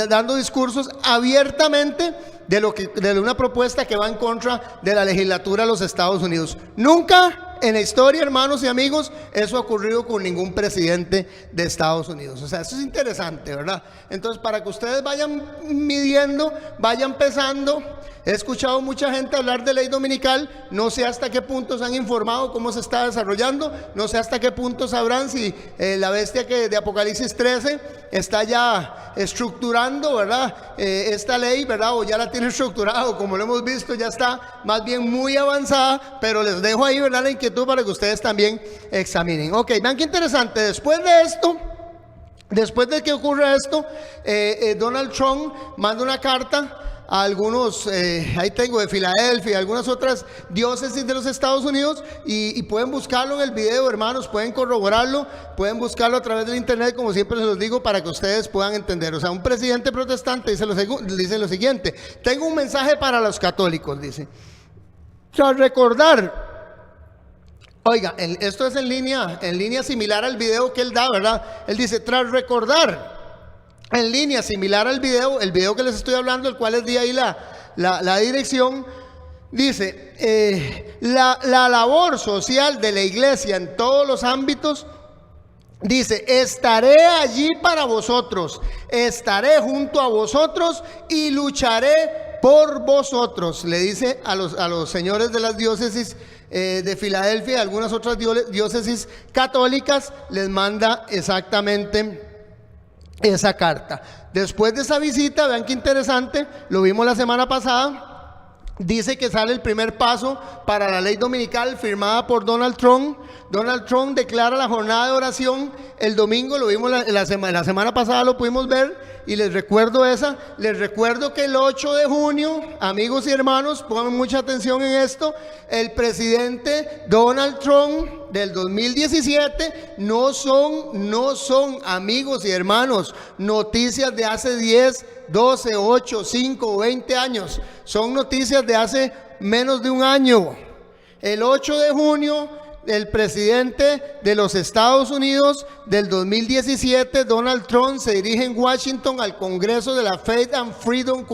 dando discursos abiertamente de una propuesta que va en contra de la legislatura de los Estados Unidos. Nunca en la historia, hermanos y amigos, eso ha ocurrido con ningún presidente de Estados Unidos. O sea, eso es interesante, ¿verdad? Entonces, para que ustedes vayan midiendo, vayan pesando. He escuchado mucha gente hablar de ley dominical. No sé hasta qué punto se han informado cómo se está desarrollando. No sé hasta qué punto sabrán si la bestia de Apocalipsis 13 está ya estructurando, ¿verdad? Esta ley, ¿verdad? O ya la tiene estructurado, como lo hemos visto, ya está más bien muy avanzada. Pero les dejo ahí, ¿verdad?, la inquietud para que ustedes también examinen. Ok, vean qué interesante. Después de que ocurre esto, Donald Trump manda una carta a algunos, ahí tengo, de Filadelfia, algunas otras diócesis de los Estados Unidos, y pueden buscarlo en el video, hermanos, pueden corroborarlo, pueden buscarlo a través del internet, como siempre se los digo, para que ustedes puedan entender. O sea, un presidente protestante dice lo siguiente: tengo un mensaje para los católicos, dice. Tras recordar, oiga, esto es en línea similar al video que él da, ¿verdad? Él dice, tras recordar, en línea similar al el video que les estoy hablando, el cual les di ahí la dirección, dice, la labor social de la iglesia en todos los ámbitos, dice, estaré allí para vosotros, estaré junto a vosotros y lucharé por vosotros. Le dice a los señores de las diócesis de Filadelfia y algunas otras diócesis católicas, les manda exactamente esa carta. Después de esa visita, vean qué interesante, lo vimos la semana pasada, dice que sale el primer paso para la ley dominical firmada por Donald Trump. Donald Trump declara la jornada de oración el domingo, lo vimos la semana pasada, lo pudimos ver, y les recuerdo que el 8 de junio, amigos y hermanos, pongan mucha atención en esto, el presidente Donald Trump del 2017 no son, amigos y hermanos, noticias de hace 10, 12, 8, 5 o 20 años, son noticias de hace menos de un año. El 8 de junio, el presidente de los Estados Unidos del 2017, Donald Trump, se dirige en Washington al Congreso de la Faith and Freedom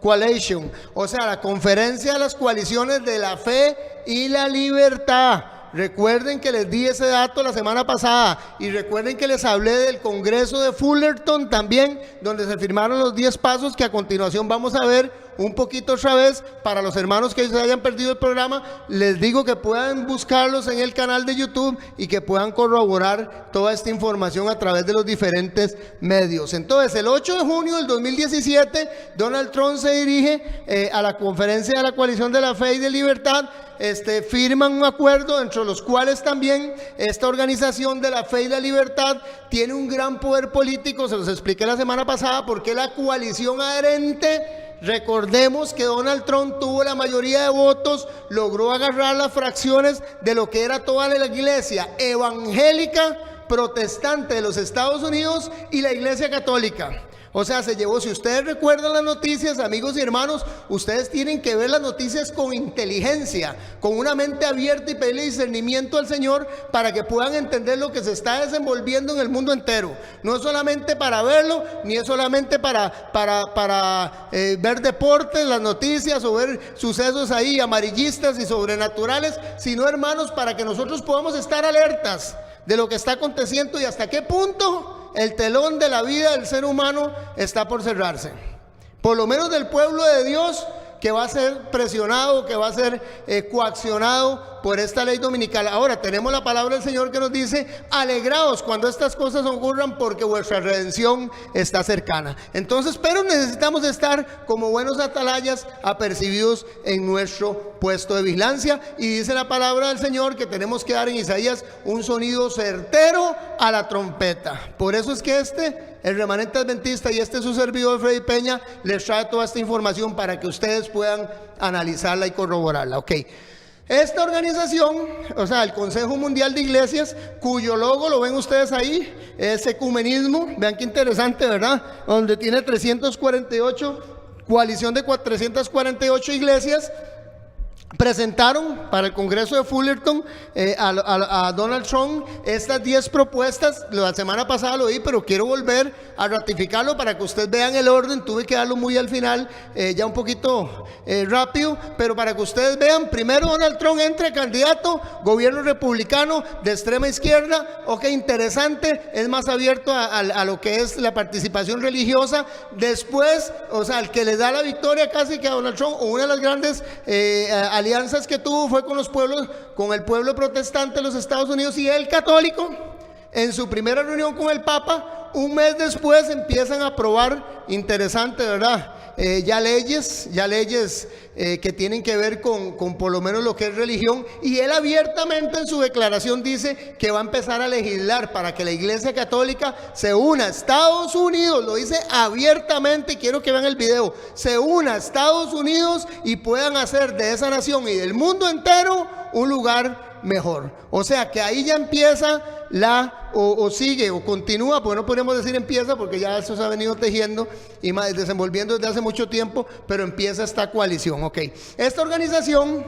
Coalition, o sea, la conferencia de las coaliciones de la fe y la libertad. Recuerden que les di ese dato la semana pasada, y recuerden que les hablé del Congreso de Fullerton también, donde se firmaron los 10 pasos que a continuación vamos a ver un poquito otra vez. Para los hermanos que se hayan perdido el programa, les digo que puedan buscarlos en el canal de YouTube y que puedan corroborar toda esta información a través de los diferentes medios. Entonces, el 8 de junio del 2017, Donald Trump se dirige a la conferencia de la coalición de la fe y de libertad. Firman un acuerdo, entre los cuales también esta organización de la fe y la libertad tiene un gran poder político. Se los expliqué la semana pasada, porque la coalición adherente Recordemos que Donald Trump tuvo la mayoría de votos, logró agarrar las fracciones de lo que era toda la iglesia evangélica protestante de los Estados Unidos y la iglesia católica. O sea, se llevó, si ustedes recuerdan las noticias, amigos y hermanos, ustedes tienen que ver las noticias con inteligencia, con una mente abierta y pedirle discernimiento al Señor para que puedan entender lo que se está desenvolviendo en el mundo entero. No es solamente para verlo, ni es solamente para ver deportes, las noticias o ver sucesos ahí amarillistas y sobrenaturales, sino, hermanos, para que nosotros podamos estar alertas de lo que está aconteciendo y hasta qué punto el telón de la vida del ser humano está por cerrarse. Por lo menos del pueblo de Dios, que va a ser presionado, que va a ser coaccionado por esta ley dominical. Ahora tenemos la palabra del Señor que nos dice: alegraos cuando estas cosas ocurran, porque vuestra redención está cercana. Entonces, pero necesitamos estar como buenos atalayas, apercibidos en nuestro puesto de vigilancia. Y dice la palabra del Señor que tenemos que dar en Isaías un sonido certero a la trompeta. Por eso es que el remanente adventista y su servidor Freddy Peña les trae toda esta información para que ustedes puedan analizarla y corroborarla. Ok. Esta organización, o sea, el Consejo Mundial de Iglesias, cuyo logo lo ven ustedes ahí, es ecumenismo. Vean qué interesante, ¿verdad? Donde tiene 348, coalición de 348 iglesias. Presentaron para el Congreso de Fullerton a Donald Trump estas 10 propuestas. La semana pasada lo vi, pero quiero volver a ratificarlo para que ustedes vean el orden. Tuve que darlo muy al final, ya un poquito rápido, pero para que ustedes vean. Primero, Donald Trump entre candidato, gobierno republicano de extrema izquierda. Ok, interesante, es más abierto a lo que es la participación religiosa. Después, o sea, el que le da la victoria casi que a Donald Trump, o una de las grandes alianzas que tuvo fue con el pueblo protestante de los Estados Unidos y el católico. En su primera reunión con el Papa, un mes después empiezan a aprobar, interesante, ¿verdad? Ya leyes que tienen que ver con por lo menos lo que es religión. Y él abiertamente en su declaración dice que va a empezar a legislar para que la Iglesia Católica se una a Estados Unidos. Lo dice abiertamente, quiero que vean el video. Se una a Estados Unidos y puedan hacer de esa nación y del mundo entero un lugar mejor. O sea que ahí ya empieza o sigue o continúa, porque no podemos decir empieza, porque ya eso se ha venido tejiendo y desenvolviendo desde hace mucho tiempo, pero empieza esta coalición. Ok, esta organización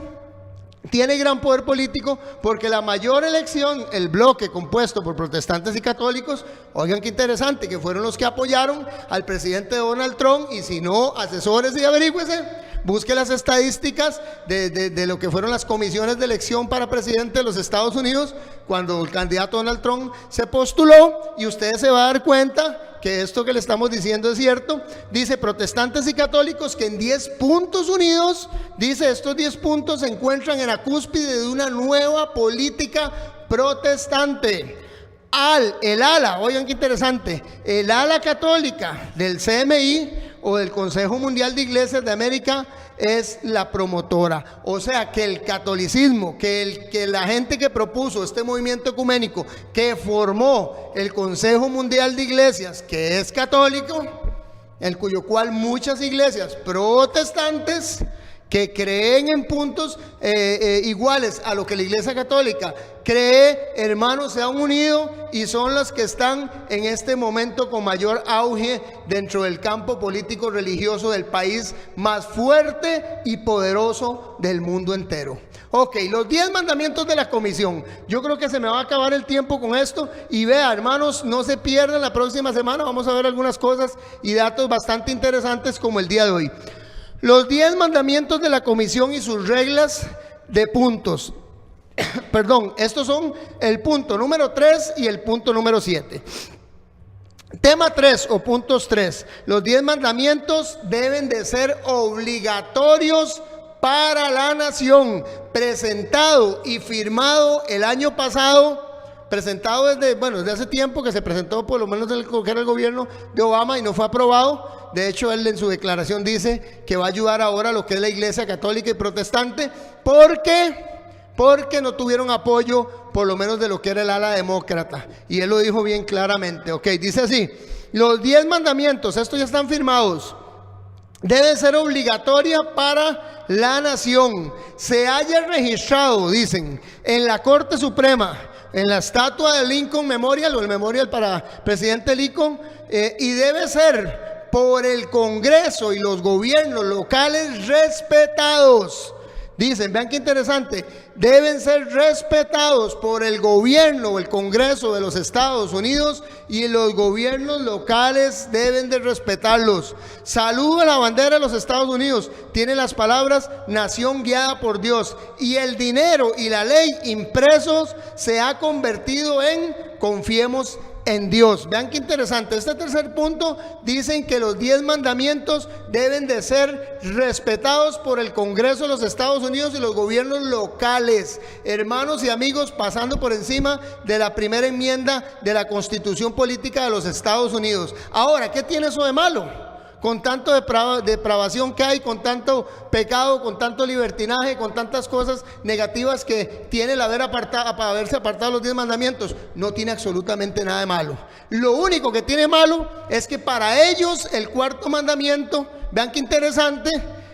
tiene gran poder político porque la mayor elección, el bloque compuesto por protestantes y católicos, oigan qué interesante, que fueron los que apoyaron al presidente Donald Trump. Y si no, asesores y averígüese, busque las estadísticas de lo que fueron las comisiones de elección para presidente de los Estados Unidos cuando el candidato Donald Trump se postuló, y ustedes se van a dar cuenta que esto que le estamos diciendo es cierto. Dice protestantes y católicos que en 10 puntos unidos, dice estos 10 puntos se encuentran en la cúspide de una nueva política protestante. El ala, oigan qué interesante, el ala católica del CMI o del Consejo Mundial de Iglesias de América es la promotora. O sea que el catolicismo, que la gente que propuso este movimiento ecuménico, que formó el Consejo Mundial de Iglesias, que es católico, en cuyo cual muchas iglesias protestantes que creen en puntos iguales a lo que la Iglesia Católica cree, hermanos, se han unido y son las que están en este momento con mayor auge dentro del campo político religioso del país más fuerte y poderoso del mundo entero. Ok, los 10 mandamientos de la comisión. Yo creo que se me va a acabar el tiempo con esto. Y vea, hermanos, no se pierdan la próxima semana. Vamos a ver algunas cosas y datos bastante interesantes como el día de hoy. Los 10 mandamientos de la comisión y sus reglas de puntos. Perdón, estos son el punto número 3 y el punto número 7. Tema 3 o puntos 3. Los 10 mandamientos deben de ser obligatorios para la nación. Presentado y firmado el año pasado. Presentado desde hace tiempo, que se presentó por lo menos el que era el gobierno de Obama y no fue aprobado. De hecho, él en su declaración dice que va a ayudar ahora a lo que es la Iglesia Católica y Protestante. ¿Por qué? Porque no tuvieron apoyo, por lo menos de lo que era el ala demócrata. Y él lo dijo bien claramente. Ok, dice así: los 10 mandamientos, estos ya están firmados. debe ser obligatoria para la nación, se haya registrado, dicen, en la Corte Suprema, en la estatua de Lincoln Memorial o el Memorial para presidente Lincoln, y debe ser por el Congreso y los gobiernos locales respetados. Dicen, vean qué interesante, deben ser respetados por el gobierno o el Congreso de los Estados Unidos y los gobiernos locales deben de respetarlos. Saludo a la bandera de los Estados Unidos, tiene las palabras nación guiada por Dios, y el dinero y la ley impresos se ha convertido en confiemos en Dios. Vean qué interesante. Este tercer punto dicen que los 10 mandamientos deben de ser respetados por el Congreso de los Estados Unidos y los gobiernos locales. Hermanos y amigos, pasando por encima de la primera enmienda de la Constitución Política de los Estados Unidos. Ahora, ¿qué tiene eso de malo? Con tanto depravación que hay, con tanto pecado, con tanto libertinaje, con tantas cosas negativas que tiene el haberse apartado los 10 mandamientos, no tiene absolutamente nada de malo. Lo único que tiene malo es que para ellos el cuarto mandamiento, vean qué interesante,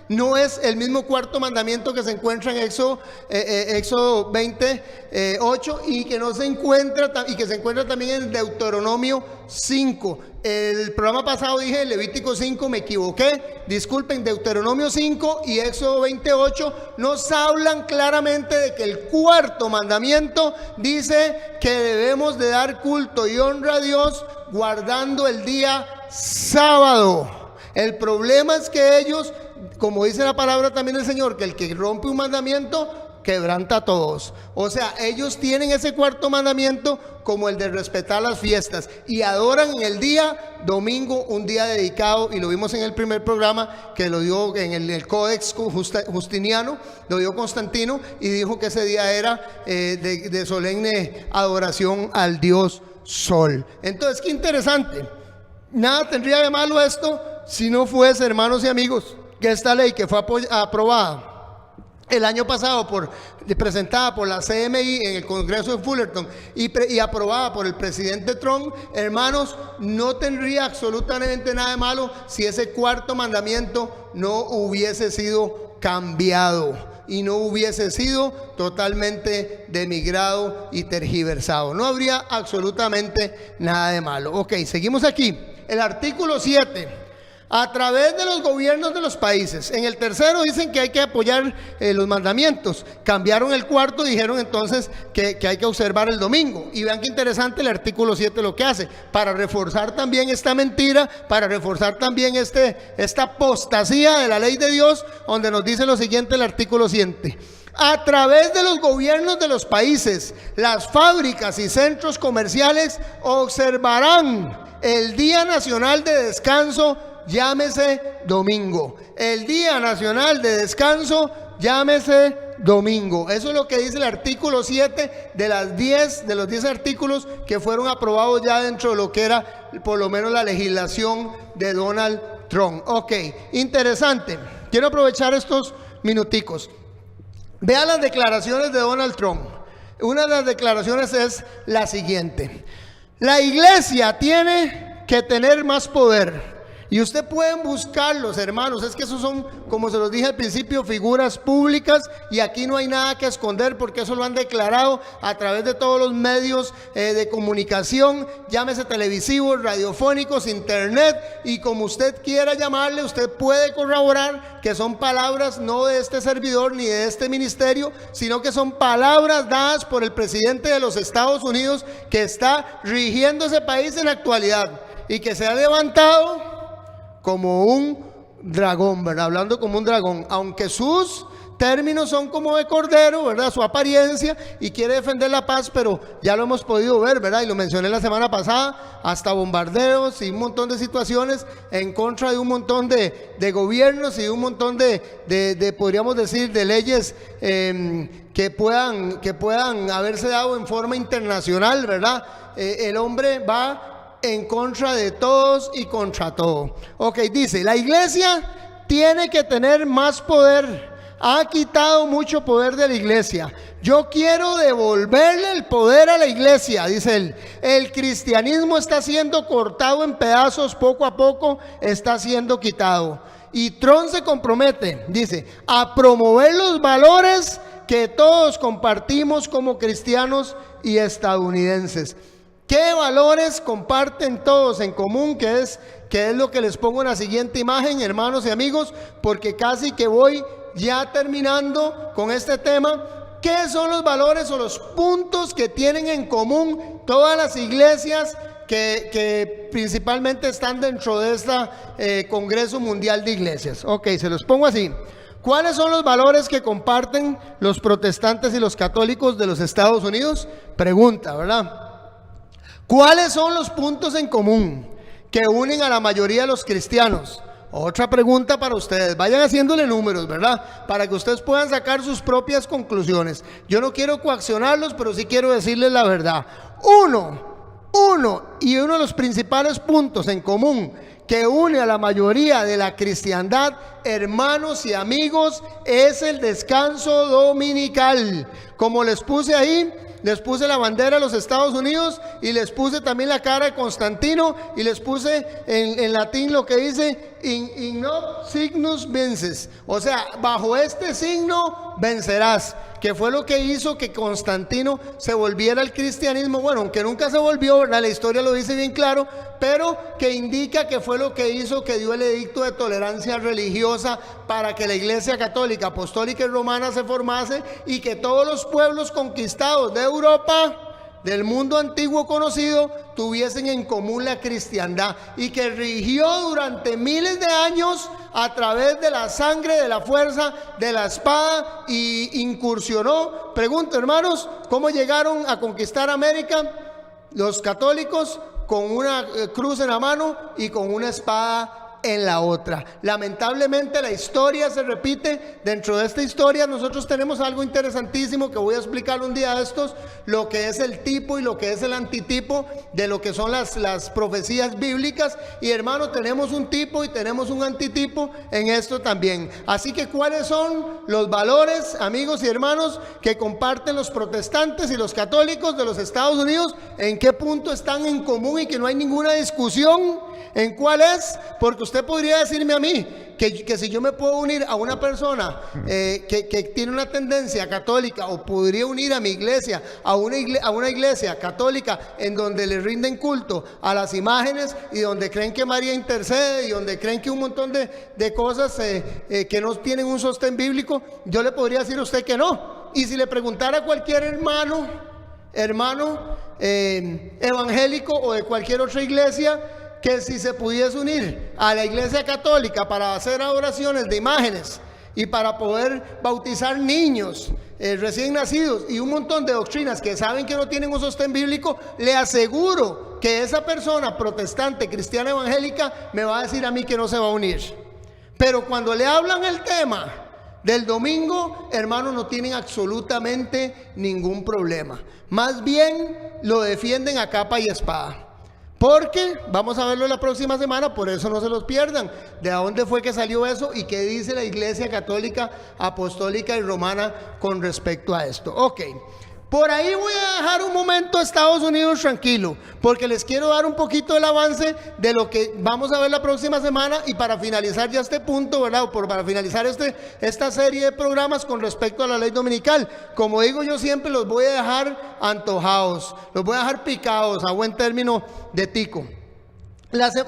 no es el mismo cuarto mandamiento que se encuentra en Éxodo 28 y que no se encuentra y que se encuentra también en Deuteronomio 5. El programa pasado dije Levítico 5, me equivoqué, disculpen. Deuteronomio 5 y Éxodo 28 nos hablan claramente de que el cuarto mandamiento dice que debemos de dar culto y honra a Dios guardando el día sábado. El problema es que ellos, como dice la palabra también del Señor, que el que rompe un mandamiento quebranta a todos. O sea, ellos tienen ese cuarto mandamiento como el de respetar las fiestas y adoran en el día domingo, un día dedicado, y lo vimos en el primer programa que lo dio en el Códex Justiniano, lo dio Constantino y dijo que ese día era de solemne adoración al Dios Sol. Entonces, qué interesante. Nada tendría de malo esto si no fuese, hermanos y amigos, que esta ley que fue aprobada el año pasado, presentada por la CMI en el Congreso de Fullerton y aprobada por el presidente Trump, hermanos, no tendría absolutamente nada de malo si ese cuarto mandamiento no hubiese sido cambiado y no hubiese sido totalmente denigrado y tergiversado. No habría absolutamente nada de malo. Ok, seguimos aquí. El artículo 7. A través de los gobiernos de los países. En el tercero dicen que hay que apoyar los mandamientos. Cambiaron el cuarto, dijeron entonces que hay que observar el domingo. Y vean qué interesante el artículo 7 lo que hace. Para reforzar también esta mentira, para reforzar también esta apostasía de la ley de Dios, donde nos dice lo siguiente el artículo 7. A través de los gobiernos de los países, las fábricas y centros comerciales observarán el Día Nacional de Descanso, llámese domingo. El Día Nacional de Descanso, llámese domingo. Eso es lo que dice el artículo 7 de los 10 artículos que fueron aprobados ya dentro de lo que era por lo menos la legislación de Donald Trump. Ok, interesante. Quiero aprovechar estos minuticos. Vean las declaraciones de Donald Trump. Una de las declaraciones es la siguiente: la iglesia tiene que tener más poder. Y ustedes pueden buscarlos, hermanos, es que esos son, como se los dije al principio, figuras públicas y aquí no hay nada que esconder porque eso lo han declarado a través de todos los medios de comunicación, llámese televisivos, radiofónicos, internet, y como usted quiera llamarle, usted puede corroborar que son palabras no de este servidor ni de este ministerio, sino que son palabras dadas por el presidente de los Estados Unidos que está rigiendo ese país en la actualidad y que se ha levantado como un dragón, ¿verdad? Hablando como un dragón, aunque sus términos son como de cordero, ¿verdad? Su apariencia, y quiere defender la paz, pero ya lo hemos podido ver, ¿verdad? Y lo mencioné la semana pasada, hasta bombardeos y un montón de situaciones en contra de un montón de gobiernos y un montón de podríamos decir, de leyes que puedan haberse dado en forma internacional, ¿verdad? El hombre va en contra de todos y contra todo. Ok, dice, la iglesia tiene que tener más poder. Ha quitado mucho poder de la iglesia. Yo quiero devolverle el poder a la iglesia, dice él. El cristianismo está siendo cortado en pedazos, poco a poco está siendo quitado. Y Trump se compromete, dice, a promover los valores que todos compartimos como cristianos y estadounidenses. ¿Qué valores comparten todos en común? Que es lo que les pongo en la siguiente imagen, hermanos y amigos, porque casi que voy ya terminando con este tema. ¿Qué son los valores o los puntos que tienen en común todas las iglesias que principalmente están dentro de este Congreso Mundial de Iglesias? Ok, se los pongo así. ¿Cuáles son los valores que comparten los protestantes y los católicos de los Estados Unidos? Pregunta, ¿verdad? ¿Cuáles son los puntos en común que unen a la mayoría de los cristianos? Otra pregunta para ustedes. Vayan haciéndole números, ¿verdad? Para que ustedes puedan sacar sus propias conclusiones. Yo no quiero coaccionarlos, pero sí quiero decirles la verdad. Uno de los principales puntos en común que une a la mayoría de la cristiandad, hermanos y amigos, es el descanso dominical. Como les puse ahí, les puse la bandera de los Estados Unidos y les puse también la cara de Constantino y les puse en latín lo que dice in hoc signus vinces, o sea, bajo este signo vencerás, que fue lo que hizo que Constantino se volviera al cristianismo. Bueno, aunque nunca se volvió, ¿verdad? La historia lo dice bien claro, pero que indica que fue lo que hizo que dio el edicto de tolerancia religiosa para que la Iglesia Católica, Apostólica y Romana se formase y que todos los pueblos conquistados de Europa, del mundo antiguo conocido, tuviesen en común la cristiandad, y que rigió durante miles de años a través de la sangre, de la fuerza, de la espada, y incursionó. Pregunto, hermanos, ¿cómo llegaron a conquistar América? Los católicos con una cruz en la mano y con una espada en la otra. Lamentablemente la historia se repite. Dentro de esta historia nosotros tenemos algo interesantísimo que voy a explicar un día de estos, lo que es el tipo y lo que es el antitipo de lo que son las profecías bíblicas. Y hermano, tenemos un tipo y tenemos un antitipo en esto también. Así que ¿cuáles son los valores, amigos y hermanos, que comparten los protestantes y los católicos de los Estados Unidos? ¿En qué punto están en común y que no hay ninguna discusión? ¿En cuál es? Porque usted podría decirme a mí que si yo me puedo unir a una persona que tiene una tendencia católica, o podría unir a mi iglesia a una iglesia católica en donde le rinden culto a las imágenes y donde creen que María intercede y donde creen que un montón de cosas que no tienen un sostén bíblico, yo le podría decir a usted que no. Y si le preguntara a cualquier hermano evangélico o de cualquier otra iglesia, que si se pudiese unir a la Iglesia Católica para hacer adoraciones de imágenes y para poder bautizar niños recién nacidos y un montón de doctrinas que saben que no tienen un sostén bíblico, le aseguro que esa persona protestante, cristiana, evangélica, me va a decir a mí que no se va a unir. Pero cuando le hablan el tema del domingo, hermanos, no tienen absolutamente ningún problema. Más bien lo defienden a capa y espada. Porque vamos a verlo la próxima semana, por eso no se los pierdan. ¿De dónde fue que salió eso y qué dice la Iglesia Católica, Apostólica y Romana con respecto a esto? Ok, por ahí voy a dejar un momento a Estados Unidos tranquilo, porque les quiero dar un poquito del avance de lo que vamos a ver la próxima semana, y para finalizar ya este punto, ¿verdad? Para finalizar esta serie de programas con respecto a la ley dominical. Como digo yo siempre, los voy a dejar antojados, los voy a dejar picados, a buen término de tico.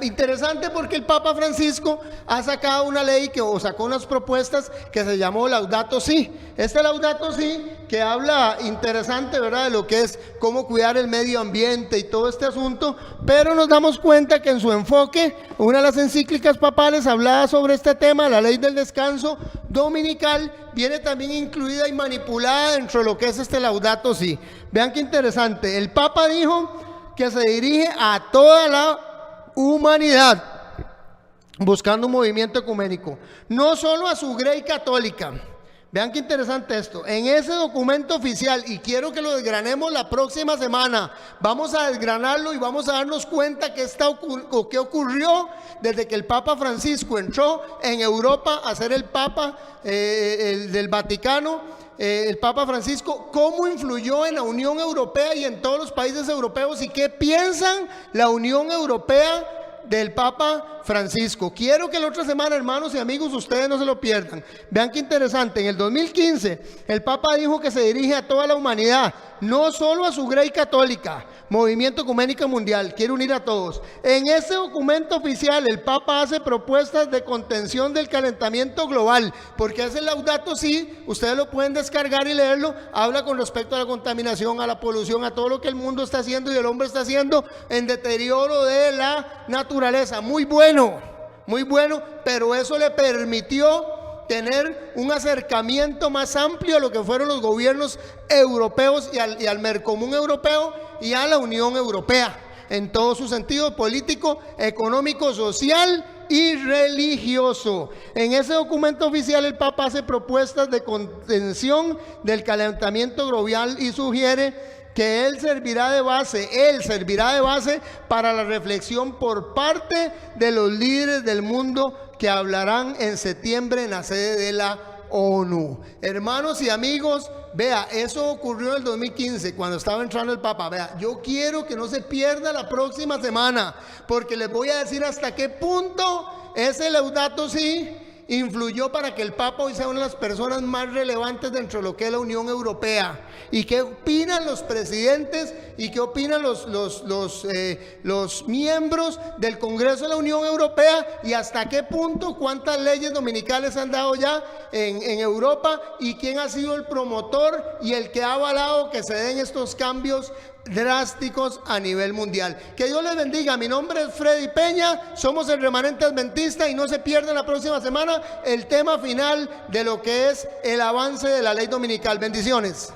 Interesante porque el Papa Francisco ha sacado una ley sacó unas propuestas que se llamó Laudato Si. Este Laudato Si que habla interesante, ¿verdad?, de lo que es cómo cuidar el medio ambiente y todo este asunto, pero nos damos cuenta que en su enfoque, una de las encíclicas papales hablaba sobre este tema, la ley del descanso dominical, viene también incluida y manipulada dentro de lo que es este Laudato Si. Vean qué interesante, el Papa dijo que se dirige a toda la humanidad buscando un movimiento ecuménico, no solo a su grey católica. Vean qué interesante esto. En ese documento oficial, y quiero que lo desgranemos la próxima semana, vamos a desgranarlo y vamos a darnos cuenta qué ocurrió desde que el Papa Francisco entró en Europa a ser el Papa del Vaticano. El Papa Francisco, cómo influyó en la Unión Europea y en todos los países europeos, y qué piensan la Unión Europea del Papa Francisco. Quiero que la otra semana, hermanos y amigos, ustedes no se lo pierdan. Vean qué interesante. En el 2015, el Papa dijo que se dirige a toda la humanidad, no solo a su Grey Católica, Movimiento Ecuménico Mundial. Quiere unir a todos. En ese documento oficial, el Papa hace propuestas de contención del calentamiento global, porque ese Laudato Si, ustedes lo pueden descargar y leerlo. Habla con respecto a la contaminación, a la polución, a todo lo que el mundo está haciendo y el hombre está haciendo en deterioro de la naturaleza. Muy bueno, pero eso le permitió tener un acercamiento más amplio a lo que fueron los gobiernos europeos y al Mercomún europeo y a la Unión Europea, en todo su sentido político, económico, social y religioso. En ese documento oficial el Papa hace propuestas de contención del calentamiento global y sugiere que él servirá de base para la reflexión por parte de los líderes del mundo que hablarán en septiembre en la sede de la ONU. Hermanos y amigos, vea, eso ocurrió en el 2015 cuando estaba entrando el Papa. Vea, yo quiero que no se pierda la próxima semana, porque les voy a decir hasta qué punto ese Laudato Si influyó para que el Papa hoy sea una de las personas más relevantes dentro de lo que es la Unión Europea. ¿Y qué opinan los presidentes y qué opinan los miembros del Congreso de la Unión Europea? Y hasta qué punto, cuántas leyes dominicales han dado ya en Europa, y quién ha sido el promotor y el que ha avalado que se den estos cambios drásticos a nivel mundial. Que Dios les bendiga. Mi nombre es Freddy Peña, somos el Remanente Adventista, y no se pierdan la próxima semana el tema final de lo que es el avance de la ley dominical. Bendiciones.